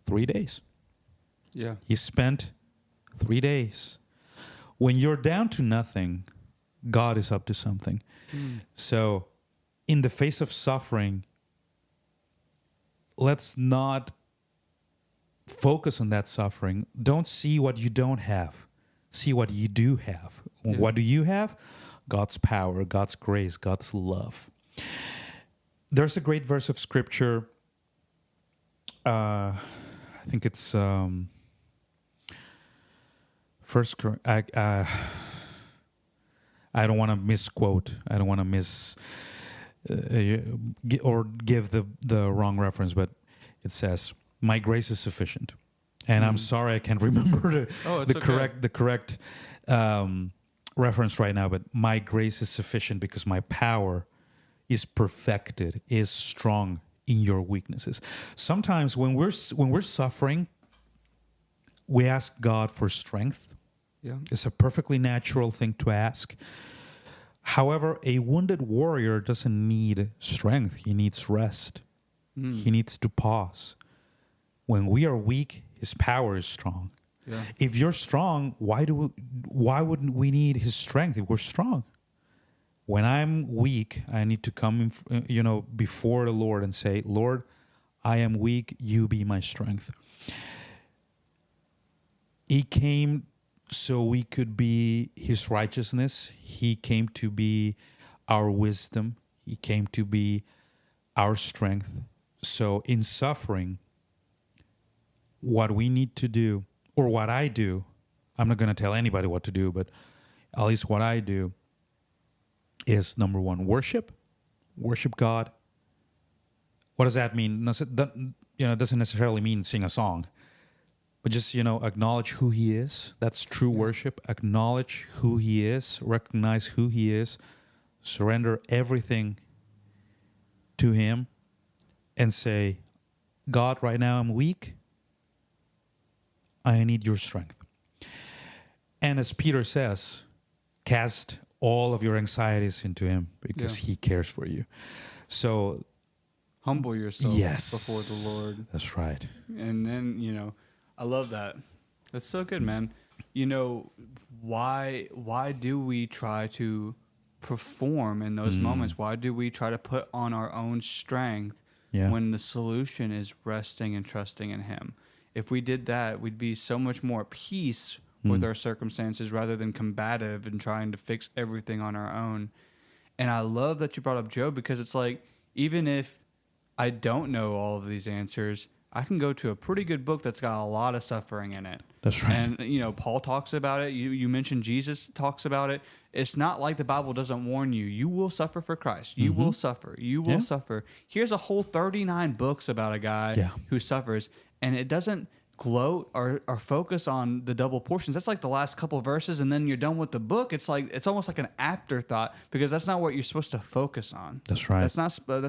S3: 3 days.
S2: Yeah.
S3: He spent 3 days. When you're down to nothing, God is up to something. So, in the face of suffering, let's not focus on that suffering. Don't see what you don't have. See what you do have.
S2: Yeah.
S3: What do you have? God's power, God's grace, God's love. There's a great verse of scripture. I think it's First. I don't want to misquote. I don't want to or give the wrong reference, but it says, "My grace is sufficient." And I'm sorry I can't remember the correct reference right now, but my grace is sufficient because my power is perfected, is strong in your weaknesses. Sometimes when we're suffering, we ask God for strength.
S2: Yeah.
S3: It's a perfectly natural thing to ask. However, a wounded warrior doesn't need strength. He needs rest. He needs to pause. When we are weak, his power is strong.
S2: Yeah.
S3: If you're strong, why wouldn't we need his strength if we're strong? When I'm weak, I need to come, before the Lord and say, Lord, I am weak. You be my strength. He came so we could be his righteousness. He came to be our wisdom. He came to be our strength. So in suffering, what we need to do, or what I do, I'm not going to tell anybody what to do, but at least what I do is, number one, worship God. What does that mean? It doesn't necessarily mean sing a song. but just, acknowledge who he is. That's true worship. Acknowledge who he is, recognize who he is, surrender everything to him, and say, God, right now I'm weak. I need your strength. And as Peter says, cast all of your anxieties into him because he cares for you. So
S2: humble yourself before the Lord.
S3: That's right.
S2: And then, I love that. That's so good, man. Why do we try to perform in those moments? Why do we try to put on our own strength when the solution is resting and trusting in him? If we did that, we'd be so much more at peace with our circumstances rather than combative and trying to fix everything on our own. And I love that you brought up Job, because it's like, even if I don't know all of these answers, I can go to a pretty good book that's got a lot of suffering in it.
S3: That's right.
S2: And, Paul talks about it. You mentioned Jesus talks about it. It's not like the Bible doesn't warn you. You will suffer for Christ. You will suffer. You will suffer. Here's a whole 39 books about a guy who suffers, and it doesn't gloat or focus on the double portions. That's like the last couple of verses, and then you're done with the book. It's almost like an afterthought, because that's not what you're supposed to focus on.
S3: That's right.
S2: That's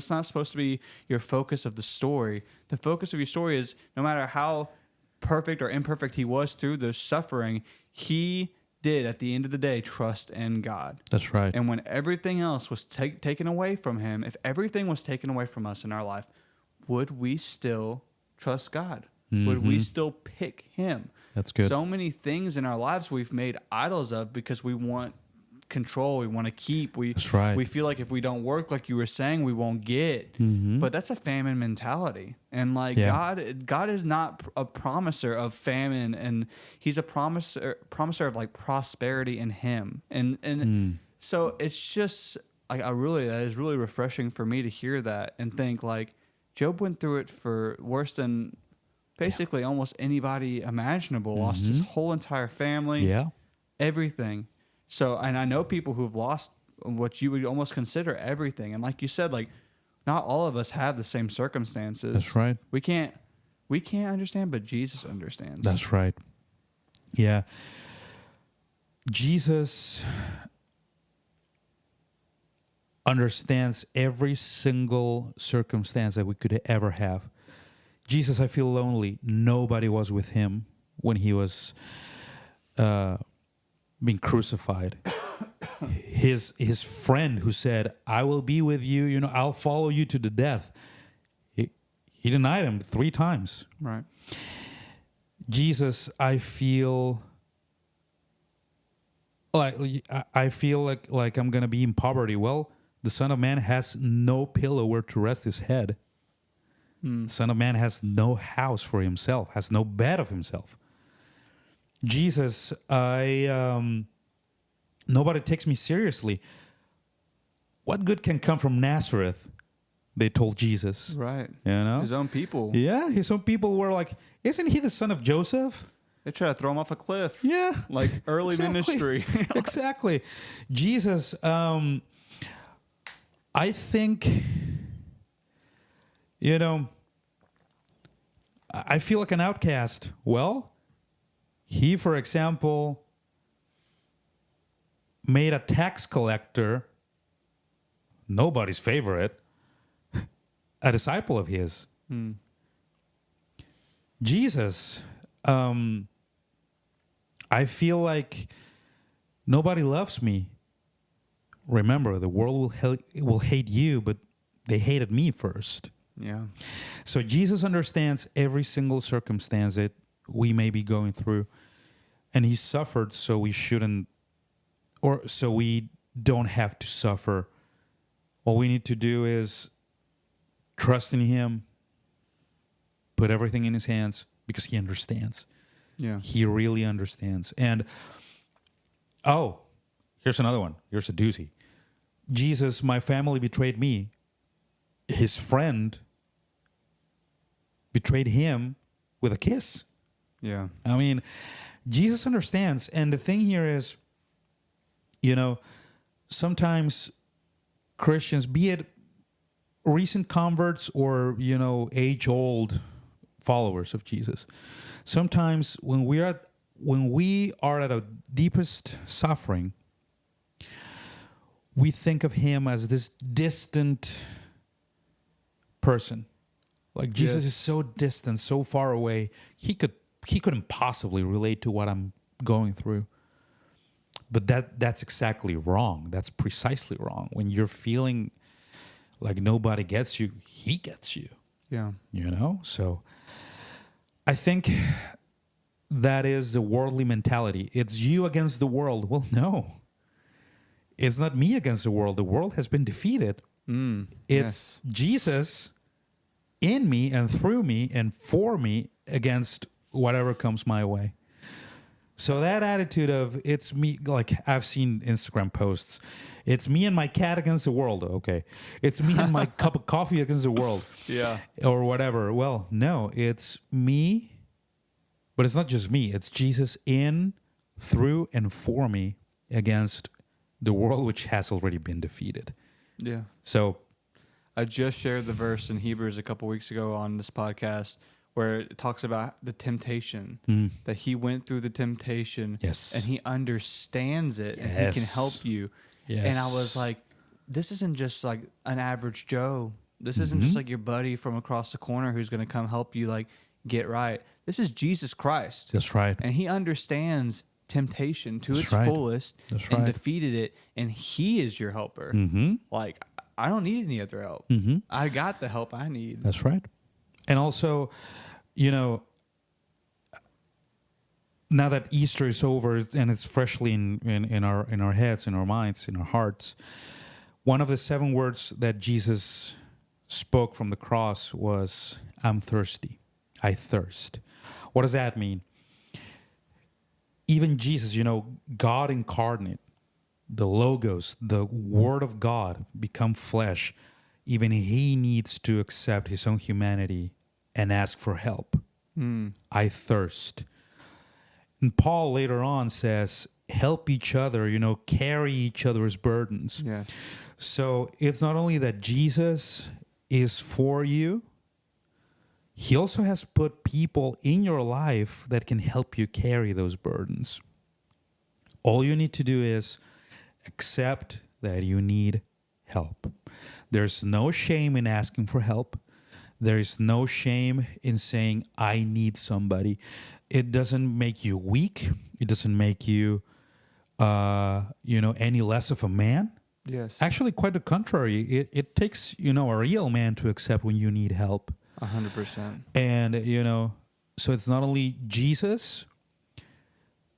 S2: not supposed to be your focus of the story. The focus of your story is, no matter how perfect or imperfect he was through the suffering, he did at the end of the day trust in God.
S3: That's right.
S2: And when everything else was taken away from him, if everything was taken away from us in our life, would we still trust God? Would we still pick him?
S3: That's good.
S2: So many things in our lives we've made idols of because we want control. We want to keep.
S3: That's right.
S2: We feel like if we don't work, like you were saying, we won't get. But that's a famine mentality. And God is not a promiser of famine, and he's a promiser of like prosperity in him. And so it's just like, that is really refreshing for me to hear that and think, like, Job went through it for worse than basically almost anybody imaginable. Lost his whole entire family, everything. So, and I know people who've lost what you would almost consider everything. And like you said, like, not all of us have the same circumstances.
S3: That's right.
S2: We can't understand, but Jesus understands.
S3: That's right. Yeah. Jesus understands every single circumstance that we could ever have. Jesus, I feel lonely. Nobody was with him when he was being crucified. His friend who said, I will be with you, I'll follow you to the death. He denied him 3 times.
S2: Right.
S3: Jesus, I feel like I'm going to be in poverty. Well, the Son of Man has no pillow where to rest his head. Son of Man has no house for himself, has no bed of himself. Jesus, nobody takes me seriously. What good can come from Nazareth? They told Jesus.
S2: Right.
S3: His
S2: own people.
S3: Yeah, his own people were like, isn't he the son of Joseph?
S2: They try to throw him off a cliff.
S3: Yeah.
S2: Like early ministry.
S3: Exactly. Jesus, I think, I feel like an outcast. Well, he, for example, made a tax collector, nobody's favorite, a disciple of his. Jesus, I feel like nobody loves me. Remember, the world will hate you, but they hated me first.
S2: Yeah.
S3: So Jesus understands every single circumstance that we may be going through, and he suffered so we shouldn't, or so we don't have to suffer. All we need to do is trust in him, put everything in his hands, because he understands.
S2: Yeah.
S3: He really understands. And, here's another one. Here's a doozy. Jesus, my family betrayed me. His friend betrayed him with a kiss.
S2: Yeah.
S3: I mean, Jesus understands. And the thing here is, sometimes Christians, be it recent converts or, age-old followers of Jesus, sometimes when we are at our deepest suffering, we think of him as this distant person. Like Jesus is so distant, so far away. He couldn't possibly relate to what I'm going through. But that's exactly wrong. That's precisely wrong. When you're feeling like nobody gets you, he gets you.
S2: Yeah.
S3: You know? So I think that is the worldly mentality. It's you against the world. Well, no. It's not me against the world. The world has been defeated. It's Jesus in me and through me and for me against whatever comes my way. So that attitude of it's me, like I've seen Instagram posts, it's me and my cat against the world. Okay. It's me and my cup of coffee against the world.
S2: Yeah.
S3: Or whatever. Well, no, it's me, but it's not just me. It's Jesus in, through, and for me against the world which has already been defeated.
S2: Yeah.
S3: So
S2: I just shared the verse in Hebrews a couple weeks ago on this podcast where it talks about the temptation, that he went through the temptation and he understands it and he can help you.
S3: Yes.
S2: And I was like, this isn't just like an average Joe. This isn't just like your buddy from across the corner who's going to come help you like get right. This is Jesus Christ.
S3: That's right.
S2: And he understands temptation to its
S3: right.
S2: fullest
S3: That's
S2: and
S3: right.
S2: defeated it. And he is your helper. Like, I don't need any other help. I got the help I need.
S3: That's right. And also, you know, now that Easter is over and it's freshly in our heads, in our minds, in our hearts, one of the 7 words that Jesus spoke from the cross was, I'm thirsty. I thirst. What does that mean? Even Jesus, you know, God incarnate, the Logos, the Word of God become flesh. Even he needs to accept his own humanity and ask for help. I thirst. And Paul later on says, help each other, you know, carry each other's burdens.
S2: Yes.
S3: So it's not only that Jesus is for you, he also has put people in your life that can help you carry those burdens. All you need to do is accept that you need help. There's no shame in asking for help. There is no shame in saying, I need somebody. It doesn't make you weak. It doesn't make you, any less of a man.
S2: Yes.
S3: Actually, quite the contrary. It takes, a real man to accept when you need help.
S2: 100%.
S3: And, so it's not only Jesus,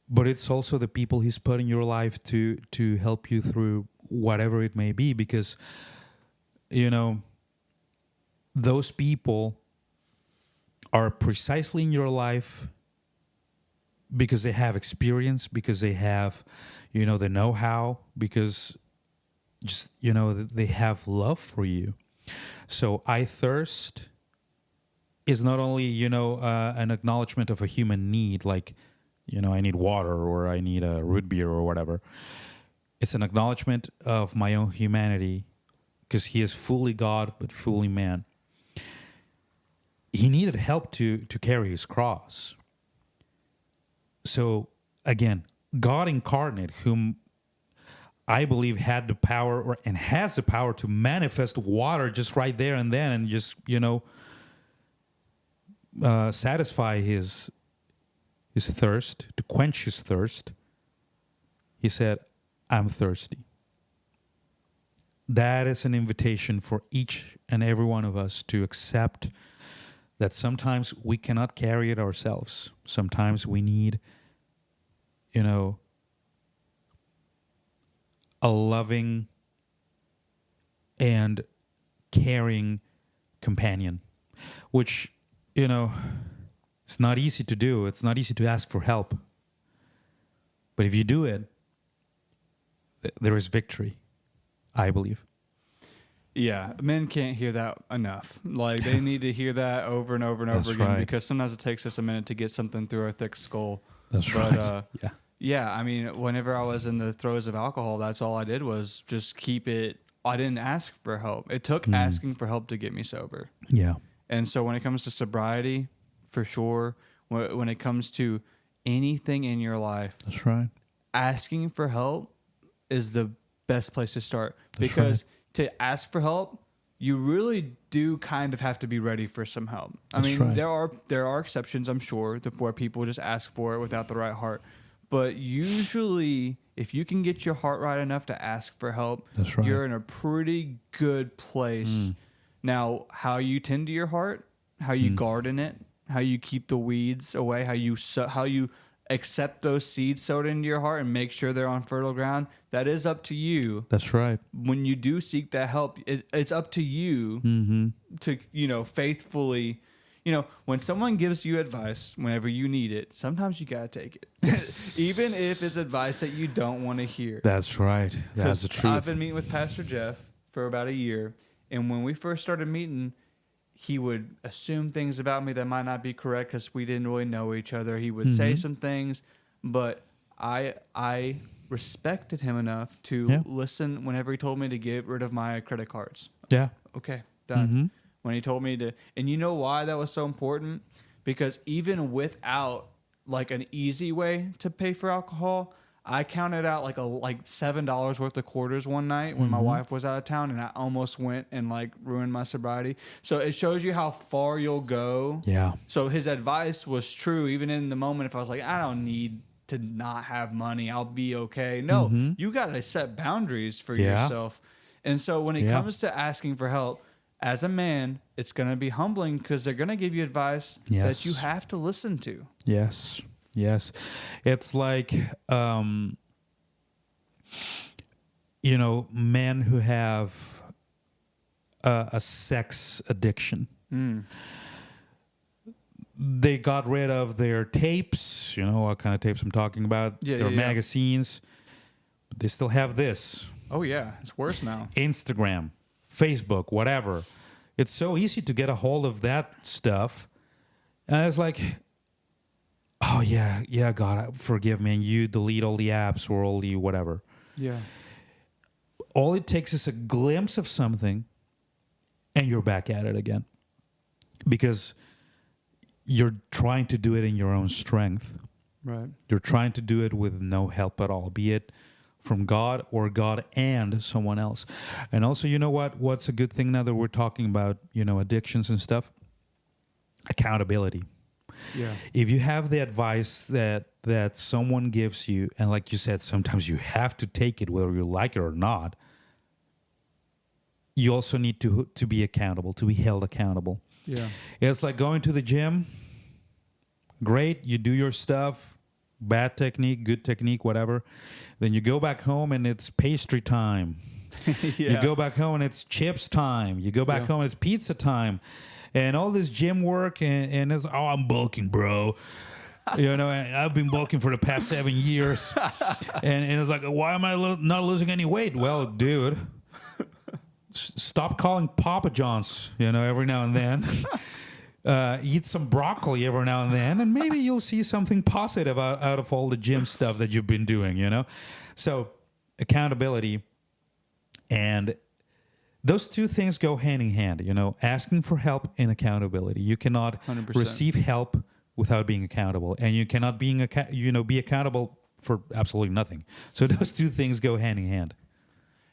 S3: but it's also the people he's put in your life to help you through whatever it may be. Because, those people are precisely in your life because they have experience, because they have, the know-how, because just, they have love for you. So I thirst is not only, an acknowledgement of a human need, like, I need water or I need a root beer or whatever. It's an acknowledgement of my own humanity because he is fully God but fully man. He needed help to carry his cross. So, again, God incarnate, whom I believe had the power and has the power to manifest water just right there and then and just, satisfy his thirst, to quench his thirst. He said, I'm thirsty. That is an invitation for each and every one of us to accept that sometimes we cannot carry it ourselves. Sometimes we need, a loving and caring companion, which, it's not easy to do. It's not easy to ask for help. But if you do it, there is victory, I believe.
S2: Yeah, men can't hear that enough. Like, they need to hear that over and over and over again, because sometimes it takes us a minute to get something through our thick skull.
S3: That's right.
S2: Yeah, I mean, whenever I was in the throes of alcohol, that's all I did was just keep it. I didn't ask for help. It took asking for help to get me sober.
S3: Yeah.
S2: And so when it comes to sobriety, for sure, when it comes to anything in your life,
S3: That's right.
S2: asking for help is the best place to start.
S3: That's
S2: Because to ask for help, you really do kind of have to be ready for some help. I
S3: That's
S2: mean,
S3: right.
S2: there are exceptions, I'm sure, where people just ask for it without the right heart. But usually, if you can get your heart right enough to ask for help,
S3: That's right.
S2: you're in a pretty good place. Now, how you tend to your heart, how you garden it, how you keep the weeds away, how you accept those seeds sowed into your heart and make sure they're on fertile ground, that is up to you.
S3: That's right.
S2: When you do seek that help, it's up to you to, faithfully, when someone gives you advice whenever you need it, sometimes you got to take it. Even if it's advice that you don't want to hear.
S3: That's right. That's the truth.
S2: I've been meeting with Pastor Jeff for about a year, and when we first started meeting, he would assume things about me that might not be correct because we didn't really know each other. He would say some things, but I respected him enough to listen whenever he told me to get rid of my credit cards.
S3: Yeah.
S2: Okay, done. When he told me to, and you know why that was so important? Because even without like an easy way to pay for alcohol, I counted out like $7 worth of quarters one night when my wife was out of town, and I almost went and like ruined my sobriety. So it shows you how far you'll go.
S3: Yeah.
S2: So his advice was true, even in the moment. If I was like, I don't need to not have money, I'll be okay. No, you got to set boundaries for yourself. And so when it comes to asking for help, as a man, it's going to be humbling because they're going to give you advice that you have to listen to.
S3: Yes. Yes. It's like, men who have a sex addiction. They got rid of their tapes. You know what kind of tapes I'm talking about? Their magazines. But they still have this.
S2: Oh, yeah. It's worse now.
S3: Instagram, Facebook, whatever. It's so easy to get a hold of that stuff. And it's like, oh, yeah, God, forgive me. And you delete all the apps or all the whatever.
S2: Yeah.
S3: All it takes is a glimpse of something and you're back at it again. Because you're trying to do it in your own strength.
S2: Right.
S3: You're trying to do it with no help at all, be it from God or God and someone else. And also, you know what? What's a good thing now that we're talking about, addictions and stuff? Accountability.
S2: Yeah.
S3: If you have the advice that someone gives you, and like you said, sometimes you have to take it whether you like it or not, you also need to be accountable, to be held accountable.
S2: Yeah.
S3: It's like going to the gym. Great, you do your stuff. Bad technique, good technique, whatever. Then you go back home and it's pastry time. You go back home and it's chips time. You go back home and it's pizza time. And all this gym work and it's, I'm bulking, bro. And I've been bulking for the past 7 years. and it's like, why am I not losing any weight? Well, dude, stop calling Papa John's, every now and then. Eat some broccoli every now and then, and maybe you'll see something positive out of all the gym stuff that you've been doing, So accountability, and those two things go hand in hand, asking for help and accountability. You cannot
S2: 100%.
S3: receive help without being accountable, and you cannot be accountable for absolutely nothing. So those two things go hand in hand.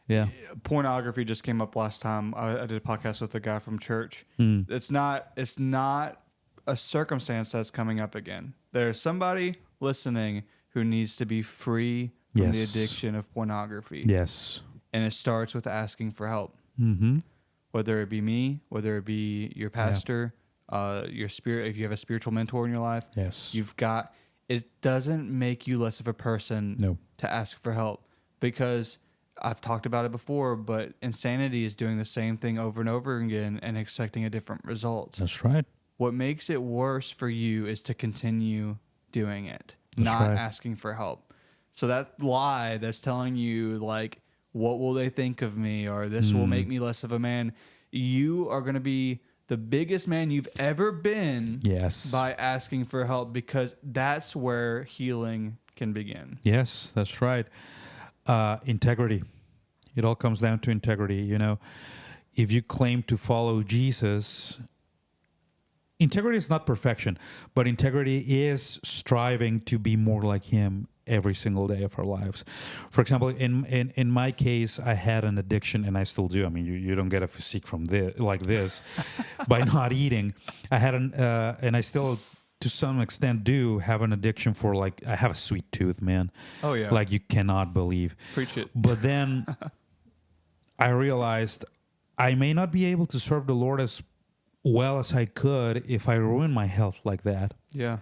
S3: Yeah.
S2: Pornography just came up last time. I did a podcast with a guy from church. It's not a circumstance that's coming up again. There's somebody listening who needs to be free from the addiction of pornography.
S3: Yes.
S2: And it starts with asking for help. Whether it be me, whether it be your pastor, your spirit, if you have a spiritual mentor in your life, it doesn't make you less of a person to ask for help, because I've talked about it before, but insanity is doing the same thing over and over again and expecting a different result.
S3: That's right.
S2: What makes it worse for you is to continue doing it, not asking for help. So that lie that's telling you, like, what will they think of me, or this will make me less of a man, you are going to be the biggest man you've ever been by asking for help, because that's where healing can begin.
S3: Yes, that's right. Integrity. It all comes down to integrity. If you claim to follow Jesus integrity is not perfection, but integrity is striving to be more like him every single day of our lives. For example, in my case, I had an addiction, and I still do. I mean, you don't get a physique from this like this by not eating. I had and I still, to some extent, do have an addiction for, like, I have a sweet tooth, man.
S2: Oh, yeah.
S3: Like, you cannot believe.
S2: Preach it.
S3: But then I realized I may not be able to serve the Lord as well as I could if I ruin my health like that.
S2: Yeah.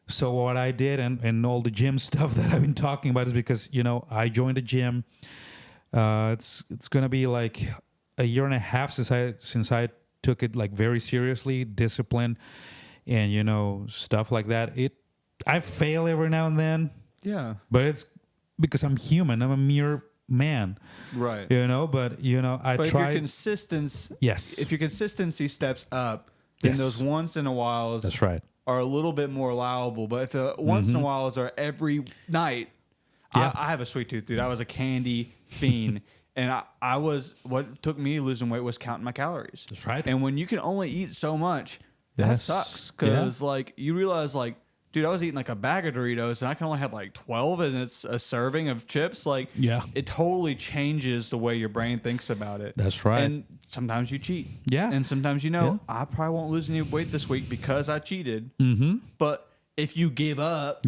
S3: So what I did, and all the gym stuff that I've been talking about, is because, I joined a gym. It's gonna be like a year and a half since I took it like very seriously, discipline, and stuff like that. I fail every now and then.
S2: Yeah.
S3: But it's because I'm human. I'm a mere man.
S2: Right.
S3: But I
S2: But
S3: try.
S2: if your consistency steps up, then
S3: Yes.
S2: those once in a whiles
S3: That's right.
S2: are a little bit more allowable. But if the once in a whiles are every night,
S3: Yeah.
S2: I have a sweet tooth, dude. I was a candy fiend. And what took me losing weight was counting my calories.
S3: That's right.
S2: And when you can only eat so much, that
S3: Yes.
S2: sucks. Because you realize dude, I was eating like a bag of Doritos and I can only have like 12 and it's a serving of chips.
S3: Yeah.
S2: It totally changes the way your brain thinks about it.
S3: That's right.
S2: And sometimes you cheat.
S3: Yeah.
S2: And sometimes I probably won't lose any weight this week because I cheated. Mm-hmm. But if you give up,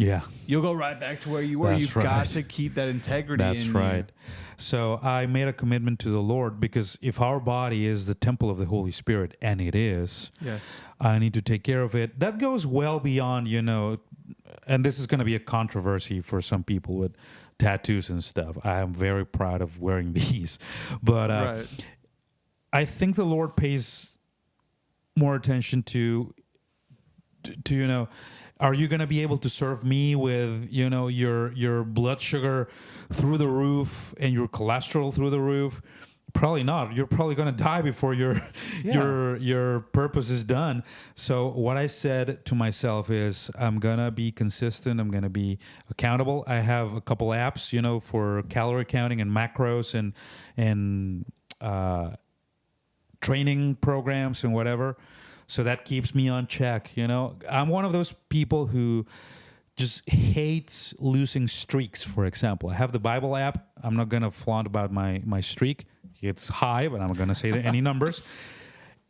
S2: you'll go right back to where you were.
S3: That's
S2: You've
S3: right.
S2: got to keep that integrity
S3: That's
S2: in
S3: right.
S2: you.
S3: So I made a commitment to the Lord, because if our body is the temple of the Holy Spirit, and it is,
S2: Yes.
S3: I need to take care of it. That goes well beyond, and this is going to be a controversy for some people with tattoos and stuff. I am very proud of wearing these. But
S2: Right.
S3: I think the Lord pays more attention to are you going to be able to serve me with, your blood sugar through the roof and your cholesterol through the roof? Probably not. You're probably going to die before your purpose is done. So what I said to myself is, I'm going to be consistent. I'm going to be accountable. I have a couple apps, for calorie counting and macros and training programs and whatever. So that keeps me on check. I'm one of those people who just hates losing streaks, for example. I have the Bible app. I'm not going to flaunt about my streak. It's high, but I'm not going to say any numbers.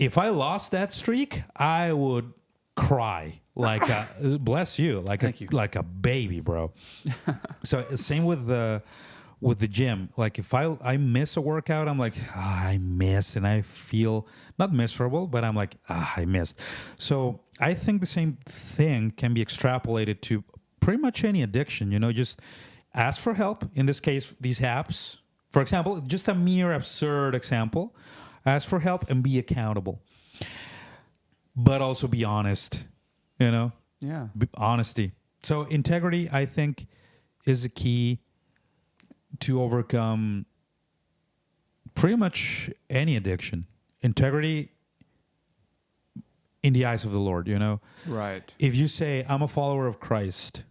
S3: If I lost that streak, I would cry like bless you, like a baby, bro. So same with the gym. Like if I miss a workout, I'm like, I missed, and I feel not miserable, but I'm like, I missed. So I think the same thing can be extrapolated to pretty much any addiction. Just ask for help. In this case, these apps, for example, just a mere absurd example. Ask for help and be accountable, but also be honest.
S2: Yeah.
S3: Honesty. So integrity, I think, is a key to overcome pretty much any addiction. Integrity in the eyes of the Lord,
S2: Right.
S3: If you say, I'm a follower of Christ,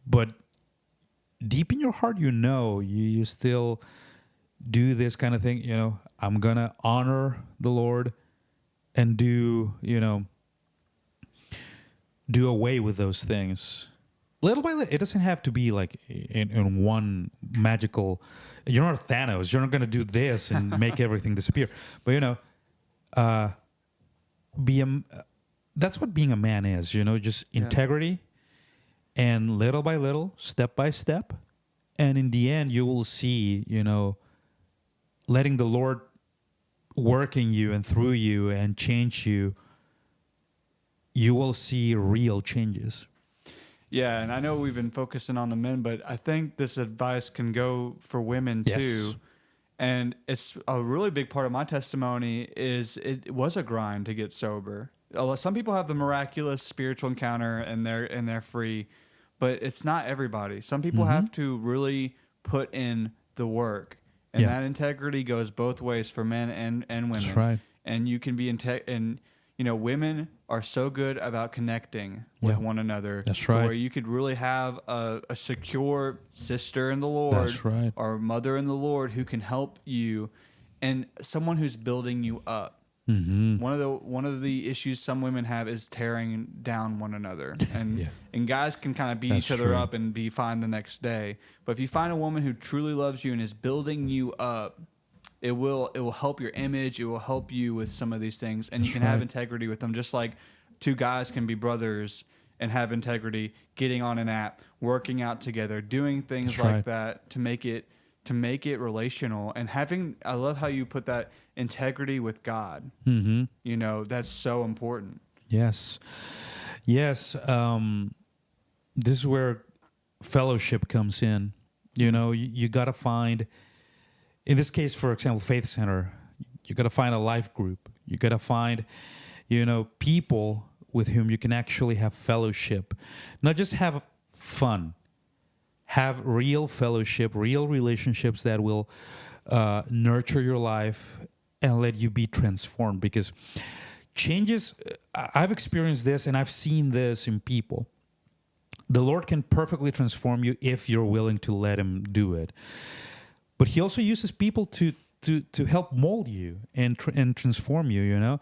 S3: but deep in your heart, you still do this kind of thing, I'm going to honor the Lord and do away with those things. Little by little, it doesn't have to be like in one magical. You're not Thanos. You're not going to do this and make everything disappear. But that's what being a man is. Just integrity, and little by little, step by step, and in the end, you will see. Letting the Lord work in you and through you and change you. You will see real changes.
S2: Yeah, and I know we've been focusing on the men, but I think this advice can go for women too.
S3: Yes.
S2: And it's a really big part of my testimony is it was a grind to get sober. Some people have the miraculous spiritual encounter and they're free, but it's not everybody. Some people have to really put in the work. And that integrity goes both ways for men and women.
S3: That's right.
S2: And you can be women are so good about connecting with one another.
S3: That's right.
S2: Where you could really have a secure sister in the Lord.
S3: That's right.
S2: Or mother in the Lord who can help you, and someone who's building you up. One of the issues some women have is tearing down one another, and guys can kind of beat each other up and be fine the next day. But if you find a woman who truly loves you and is building you up, it will help your image. It will help you with some of these things, and you can have integrity with them, just like two guys can be brothers and have integrity, getting on an app, working out together, doing things like that to make it relational, and having, I love how you put that, integrity with God. You know, that's so important.
S3: Yes. This is where fellowship comes in. You know, you got to find, in this case, for example, Faith Center, you got to find a life group. You got to find, you know, people with whom you can actually have fellowship, not just have fun. Have real fellowship, real relationships that will nurture your life and let you be transformed. Because changes, I've experienced this and I've seen this in people. The Lord can perfectly transform you if you're willing to let Him do it. But He also uses people to help mold you and transform you, you know.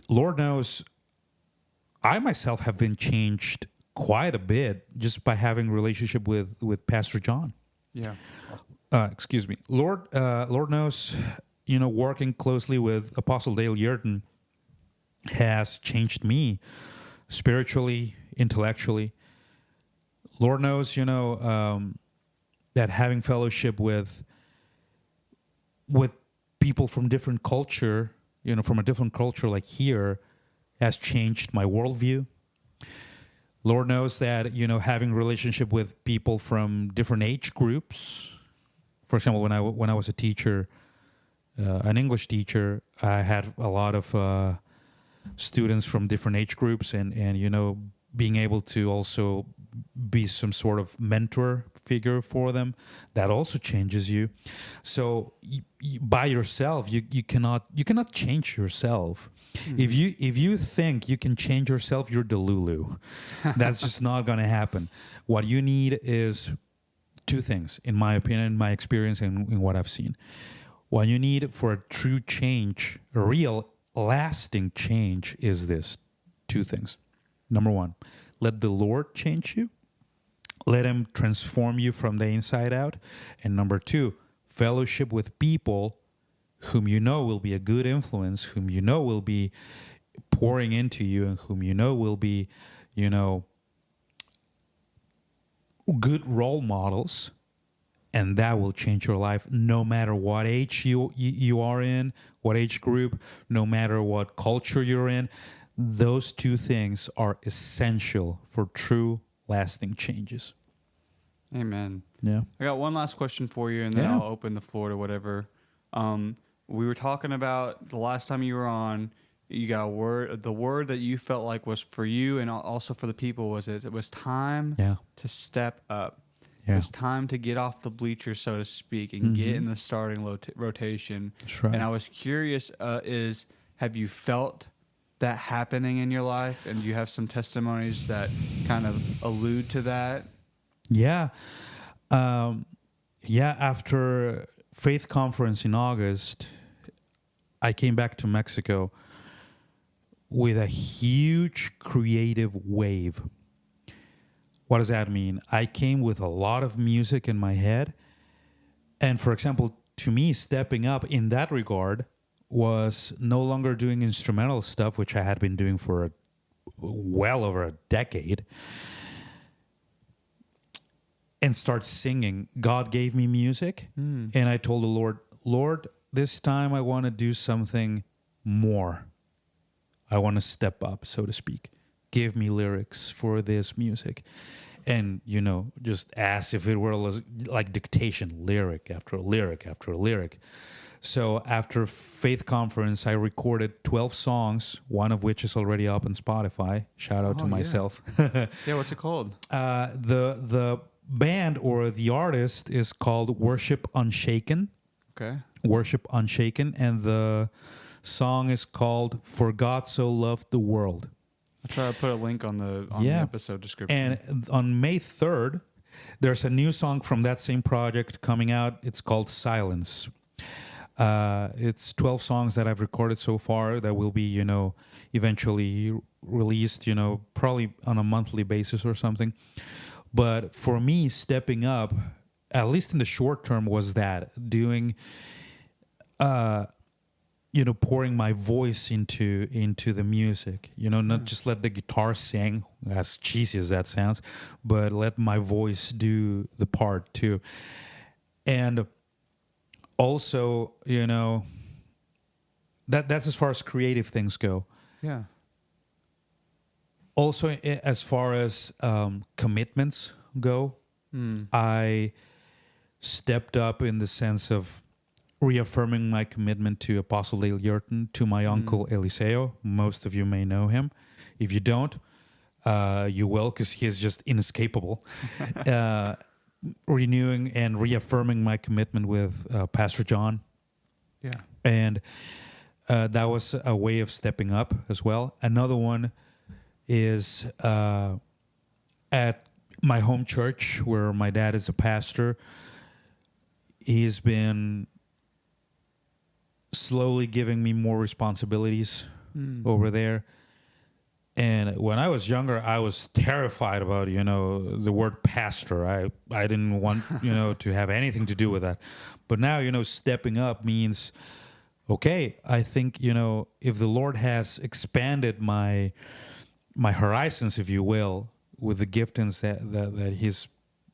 S3: Lord knows, I myself have been changed quite a bit just by having a relationship with Pastor John.
S2: Yeah.
S3: Excuse me. Lord knows, you know, working closely with Apostle Dale Yurden has changed me spiritually, intellectually. Lord knows, you know, that having fellowship with people from different culture, you know, from a different culture like here, has changed my worldview. Lord knows that, you know, having a relationship with people from different age groups. For example, when I was a teacher, an English teacher, I had a lot of students from different age groups, and you know, being able to also be some sort of mentor figure for them, that also changes you. So by yourself, you cannot change yourself. If you think you can change yourself, you're Delulu. That's just not going to happen. What you need is two things, in my opinion, my experience, and in what I've seen. What you need for a true change, a real lasting change, is this: two things. Number one, let the Lord change you. Let Him transform you from the inside out. And number two, fellowship with people whom you know will be a good influence, whom you know will be pouring into you, and whom you know will be, you know, good role models. And that will change your life no matter what age you are in, what age group, no matter what culture you're in. Those two things are essential for true, lasting changes.
S2: Amen.
S3: Yeah.
S2: I got one last question for you, and then I'll open the floor to whatever. We were talking about the last time you were on. You got a word. The word that you felt like was for you and also for the people was it was time to step up. Yeah. It was time to get off the bleachers, so to speak, and get in the starting rotation. That's right. And I was curious, have you felt that happening in your life? And do you have some testimonies that kind of allude to that?
S3: Yeah. After Faith Conference in August, I came back to Mexico with a huge creative wave. What does that mean? I came with a lot of music in my head. And for example, to me, stepping up in that regard was no longer doing instrumental stuff, which I had been doing for well over a decade, and start singing. God gave me music, and I told the Lord, this time I want to do something more. I want to step up, so to speak. Give me lyrics for this music. And, you know, just as if it were like dictation, lyric after lyric after lyric. So after Faith Conference, I recorded 12 songs, one of which is already up on Spotify. Shout out to myself.
S2: Yeah, what's it called?
S3: The band or the artist is called Worship Unshaken.
S2: Okay.
S3: Worship Unshaken. And the song is called For God So Loved the World.
S2: I'll try to put a link on the episode description.
S3: And on May 3rd, there's a new song from that same project coming out. It's called Silence. It's 12 songs that I've recorded so far that will be, eventually released, probably on a monthly basis or something. But for me, stepping up, at least in the short term, was that doing, pouring my voice into the music. Not just let the guitar sing, as cheesy as that sounds, but let my voice do the part too. And also, that's as far as creative things go.
S2: Yeah.
S3: Also, as far as commitments go, I stepped up in the sense of reaffirming my commitment to Apostle Dale Yurton, to my uncle Eliseo. Most of you may know him. If you don't, you will, because he is just inescapable. Renewing and reaffirming my commitment with Pastor John.
S2: Yeah.
S3: And that was a way of stepping up as well. Another one is at my home church, where my dad is a pastor. He's been slowly giving me more responsibilities over there. And when I was younger, I was terrified about, the word pastor. I didn't want, to have anything to do with that. But now, stepping up means, okay, I think, if the Lord has expanded my horizons, if you will, with the giftings that He's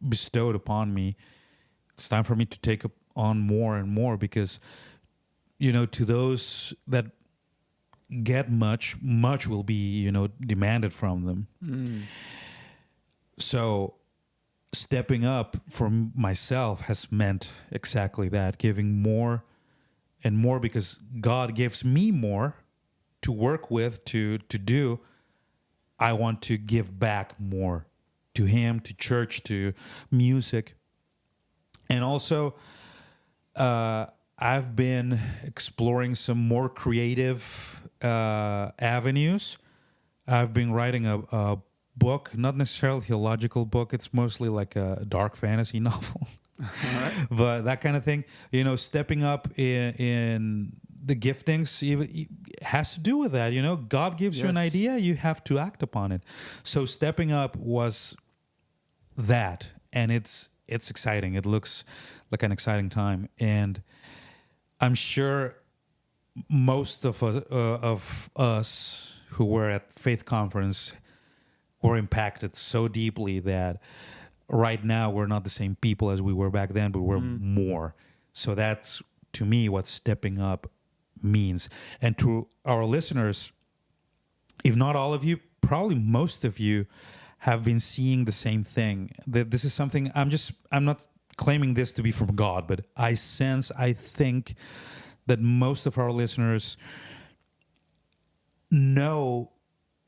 S3: bestowed upon me, it's time for me to take on more and more, because, to those that get much will be, demanded from them. So stepping up for myself has meant exactly that, giving more and more, because God gives me more to work with, to do. I want to give back more to Him, to church, to music. And also, I've been exploring some more creative avenues. I've been writing a book, not necessarily a theological book. It's mostly like a dark fantasy novel.
S2: All right.
S3: But that kind of thing, stepping up in the giftings even has to do with that. God gives you an
S2: Yes.
S3: idea, you have to act upon it. So stepping up was that, and it's exciting. It looks like an exciting time, and I'm sure most of us who were at Faith Conference were impacted so deeply that right now we're not the same people as we were back then, but we're more. So that's, to me, what stepping up means. And to our listeners, if not all of you, probably most of you have been seeing the same thing. That this is something, I'm not claiming this to be from God, but I think that most of our listeners know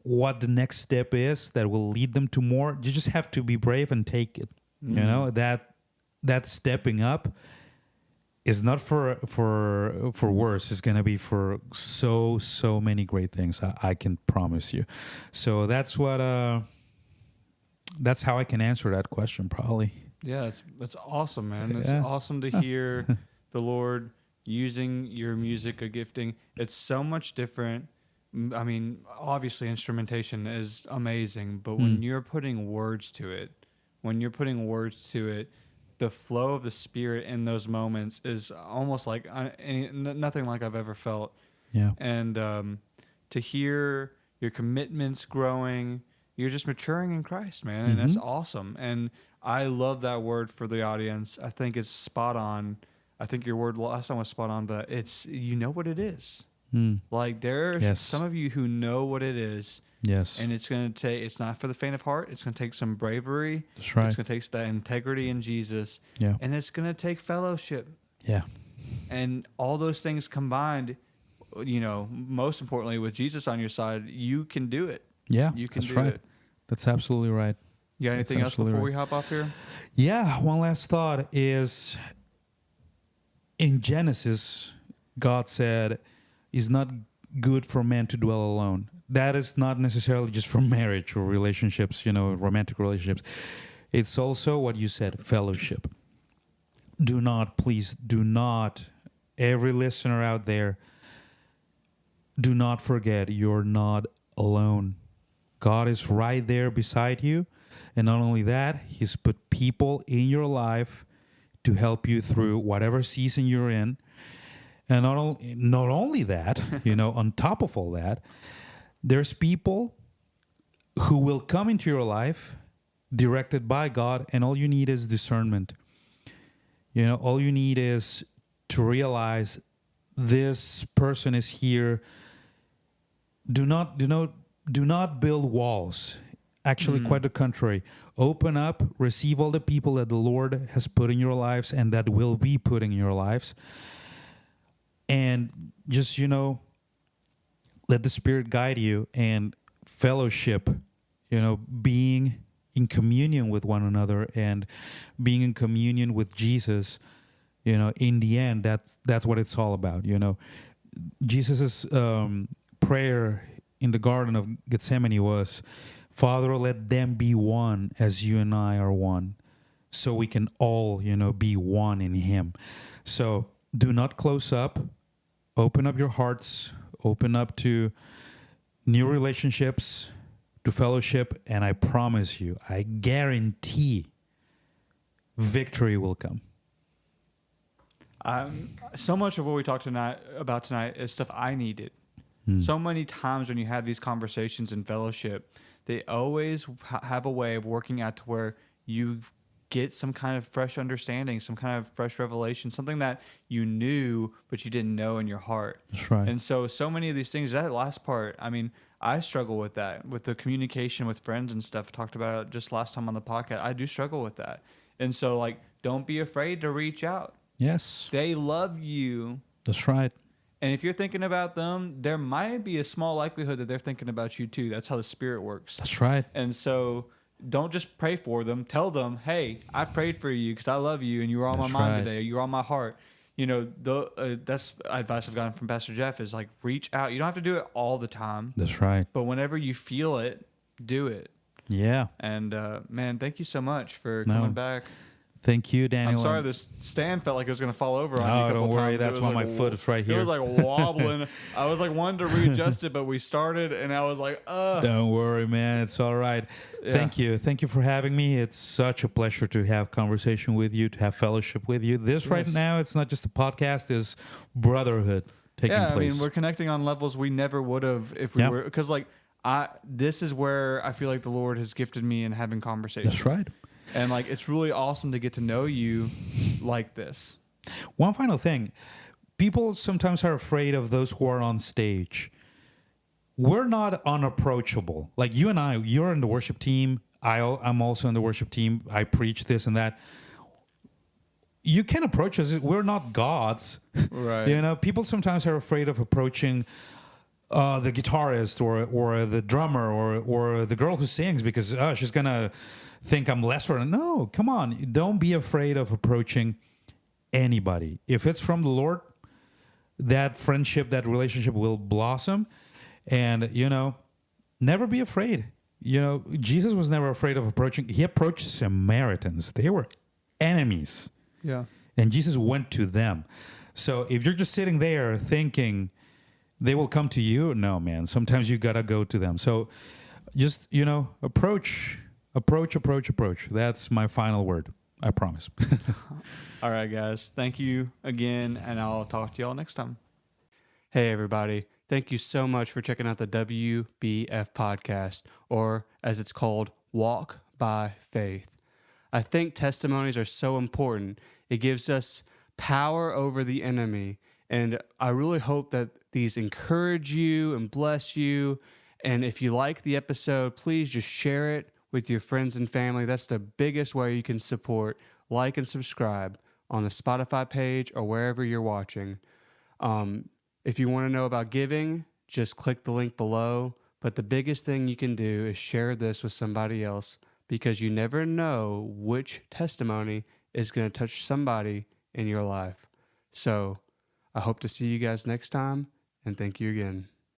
S3: what the next step is that will lead them to more. You just have to be brave and take it. That stepping up is not for worse. It's going to be for so many great things. I can promise you. So that's what. That's how I can answer that question, probably.
S2: Yeah, that's awesome, man. It's
S3: Yeah.
S2: awesome to hear the Lord using your music, a gifting. It's so much different. I mean, obviously instrumentation is amazing, but when you're putting words to it, the flow of the Spirit in those moments is almost like nothing like I've ever felt.
S3: Yeah.
S2: And to hear your commitments growing, you're just maturing in Christ, man, and that's awesome. And I love that word for the audience. I think it's spot on. I think your word last time was spot on, but it's, what it is. Like there's some of you who know what it is.
S3: Yes.
S2: And it's not for the faint of heart. It's going to take some bravery.
S3: That's right.
S2: It's going to take that integrity in Jesus.
S3: Yeah.
S2: And it's going to take fellowship.
S3: Yeah.
S2: And all those things combined, most importantly, with Jesus on your side, you can do it.
S3: Yeah.
S2: You can do
S3: right.
S2: it.
S3: That's absolutely right.
S2: You got anything else before we hop off here?
S3: Yeah. One last thought is, in Genesis, God said, "It's not good for man to dwell alone." That is not necessarily just for marriage or relationships, romantic relationships. It's also what you said, fellowship. Do not every listener out there, do not forget you're not alone. God is right there beside you. And not only that, He's put people in your life to help you through whatever season you're in. And not only that, on top of all that, there's people who will come into your life directed by God, and all you need is discernment. All you need is to realize this person is here. Do not build walls. Actually, quite the contrary. Open up, receive all the people that the Lord has put in your lives and that will be put in your lives. And just, let the Spirit guide you and fellowship, being in communion with one another and being in communion with Jesus. In the end, that's what it's all about. Jesus's prayer in the Garden of Gethsemane was, Father, let them be one as you and I are one, so we can all, be one in Him. So do not close up. Open up your hearts. Open up to new relationships, to fellowship, and I promise you, I guarantee victory will come.
S2: So much of what we talked about tonight is stuff I needed. So many times when you have these conversations in fellowship, they always have a way of working out to where you get some kind of fresh understanding, some kind of fresh revelation, something that you knew but you didn't know in your heart.
S3: That's right.
S2: And so many of these things, that last part, I struggle with that, with the communication with friends and stuff. Talked about it just last time on the podcast. I do struggle with that. And so, don't be afraid to reach out.
S3: Yes.
S2: They love you.
S3: That's right.
S2: And if you're thinking about them, there might be a small likelihood that they're thinking about you too. That's how the Spirit works.
S3: That's right.
S2: And so don't just pray for them. Tell them, hey, I prayed for you because I love you and you were on my mind today. You were on my heart. That's advice I've gotten from Pastor Jeff is reach out. You don't have to do it all the time.
S3: That's right.
S2: But whenever you feel it, do it.
S3: Yeah.
S2: And man, thank you so much for coming back.
S3: Thank you, Daniel.
S2: I'm sorry this stand felt like it was going to fall over on you a
S3: Oh,
S2: couple
S3: don't worry.
S2: times.
S3: That's why my foot is right here.
S2: It was wobbling. I was wanting to readjust it, but we started and I was
S3: Don't worry, man. It's all right.
S2: Yeah.
S3: Thank you. Thank you for having me. It's such a pleasure to have conversation with you, to have fellowship with you. This right now, it's not just a podcast, it's brotherhood taking place.
S2: We're connecting on levels we never would have if we were, because this is where I feel like the Lord has gifted me in having conversations.
S3: That's right.
S2: And it's really awesome to get to know you like this.
S3: One final thing. People sometimes are afraid of those who are on stage. We're not unapproachable. Like you and I, you're in the worship team. I'm also in the worship team. I preach this and that. You can approach us. We're not gods.
S2: Right.
S3: People sometimes are afraid of approaching the guitarist or the drummer or the girl who sings because she's going to think I'm lesser. No, come on. Don't be afraid of approaching anybody. If it's from the Lord, that friendship, that relationship will blossom. And, never be afraid. Jesus was never afraid of approaching. He approached Samaritans. They were enemies.
S2: Yeah.
S3: And Jesus went to them. So if you're just sitting there thinking they will come to you, no, man. Sometimes you got to go to them. So just, approach. That's my final word. I promise.
S2: All right, guys. Thank you again, and I'll talk to y'all next time. Hey, everybody. Thank you so much for checking out the WBF podcast, or as it's called, Walk by Faith. I think testimonies are so important. It gives us power over the enemy, and I really hope that these encourage you and bless you. And if you like the episode, please just share it with your friends and family. That's the biggest way you can support. Like and subscribe on the Spotify page or wherever you're watching. If you want to know about giving, just click the link below. But the biggest thing you can do is share this with somebody else, because you never know which testimony is going to touch somebody in your life. So I hope to see you guys next time, and thank you again.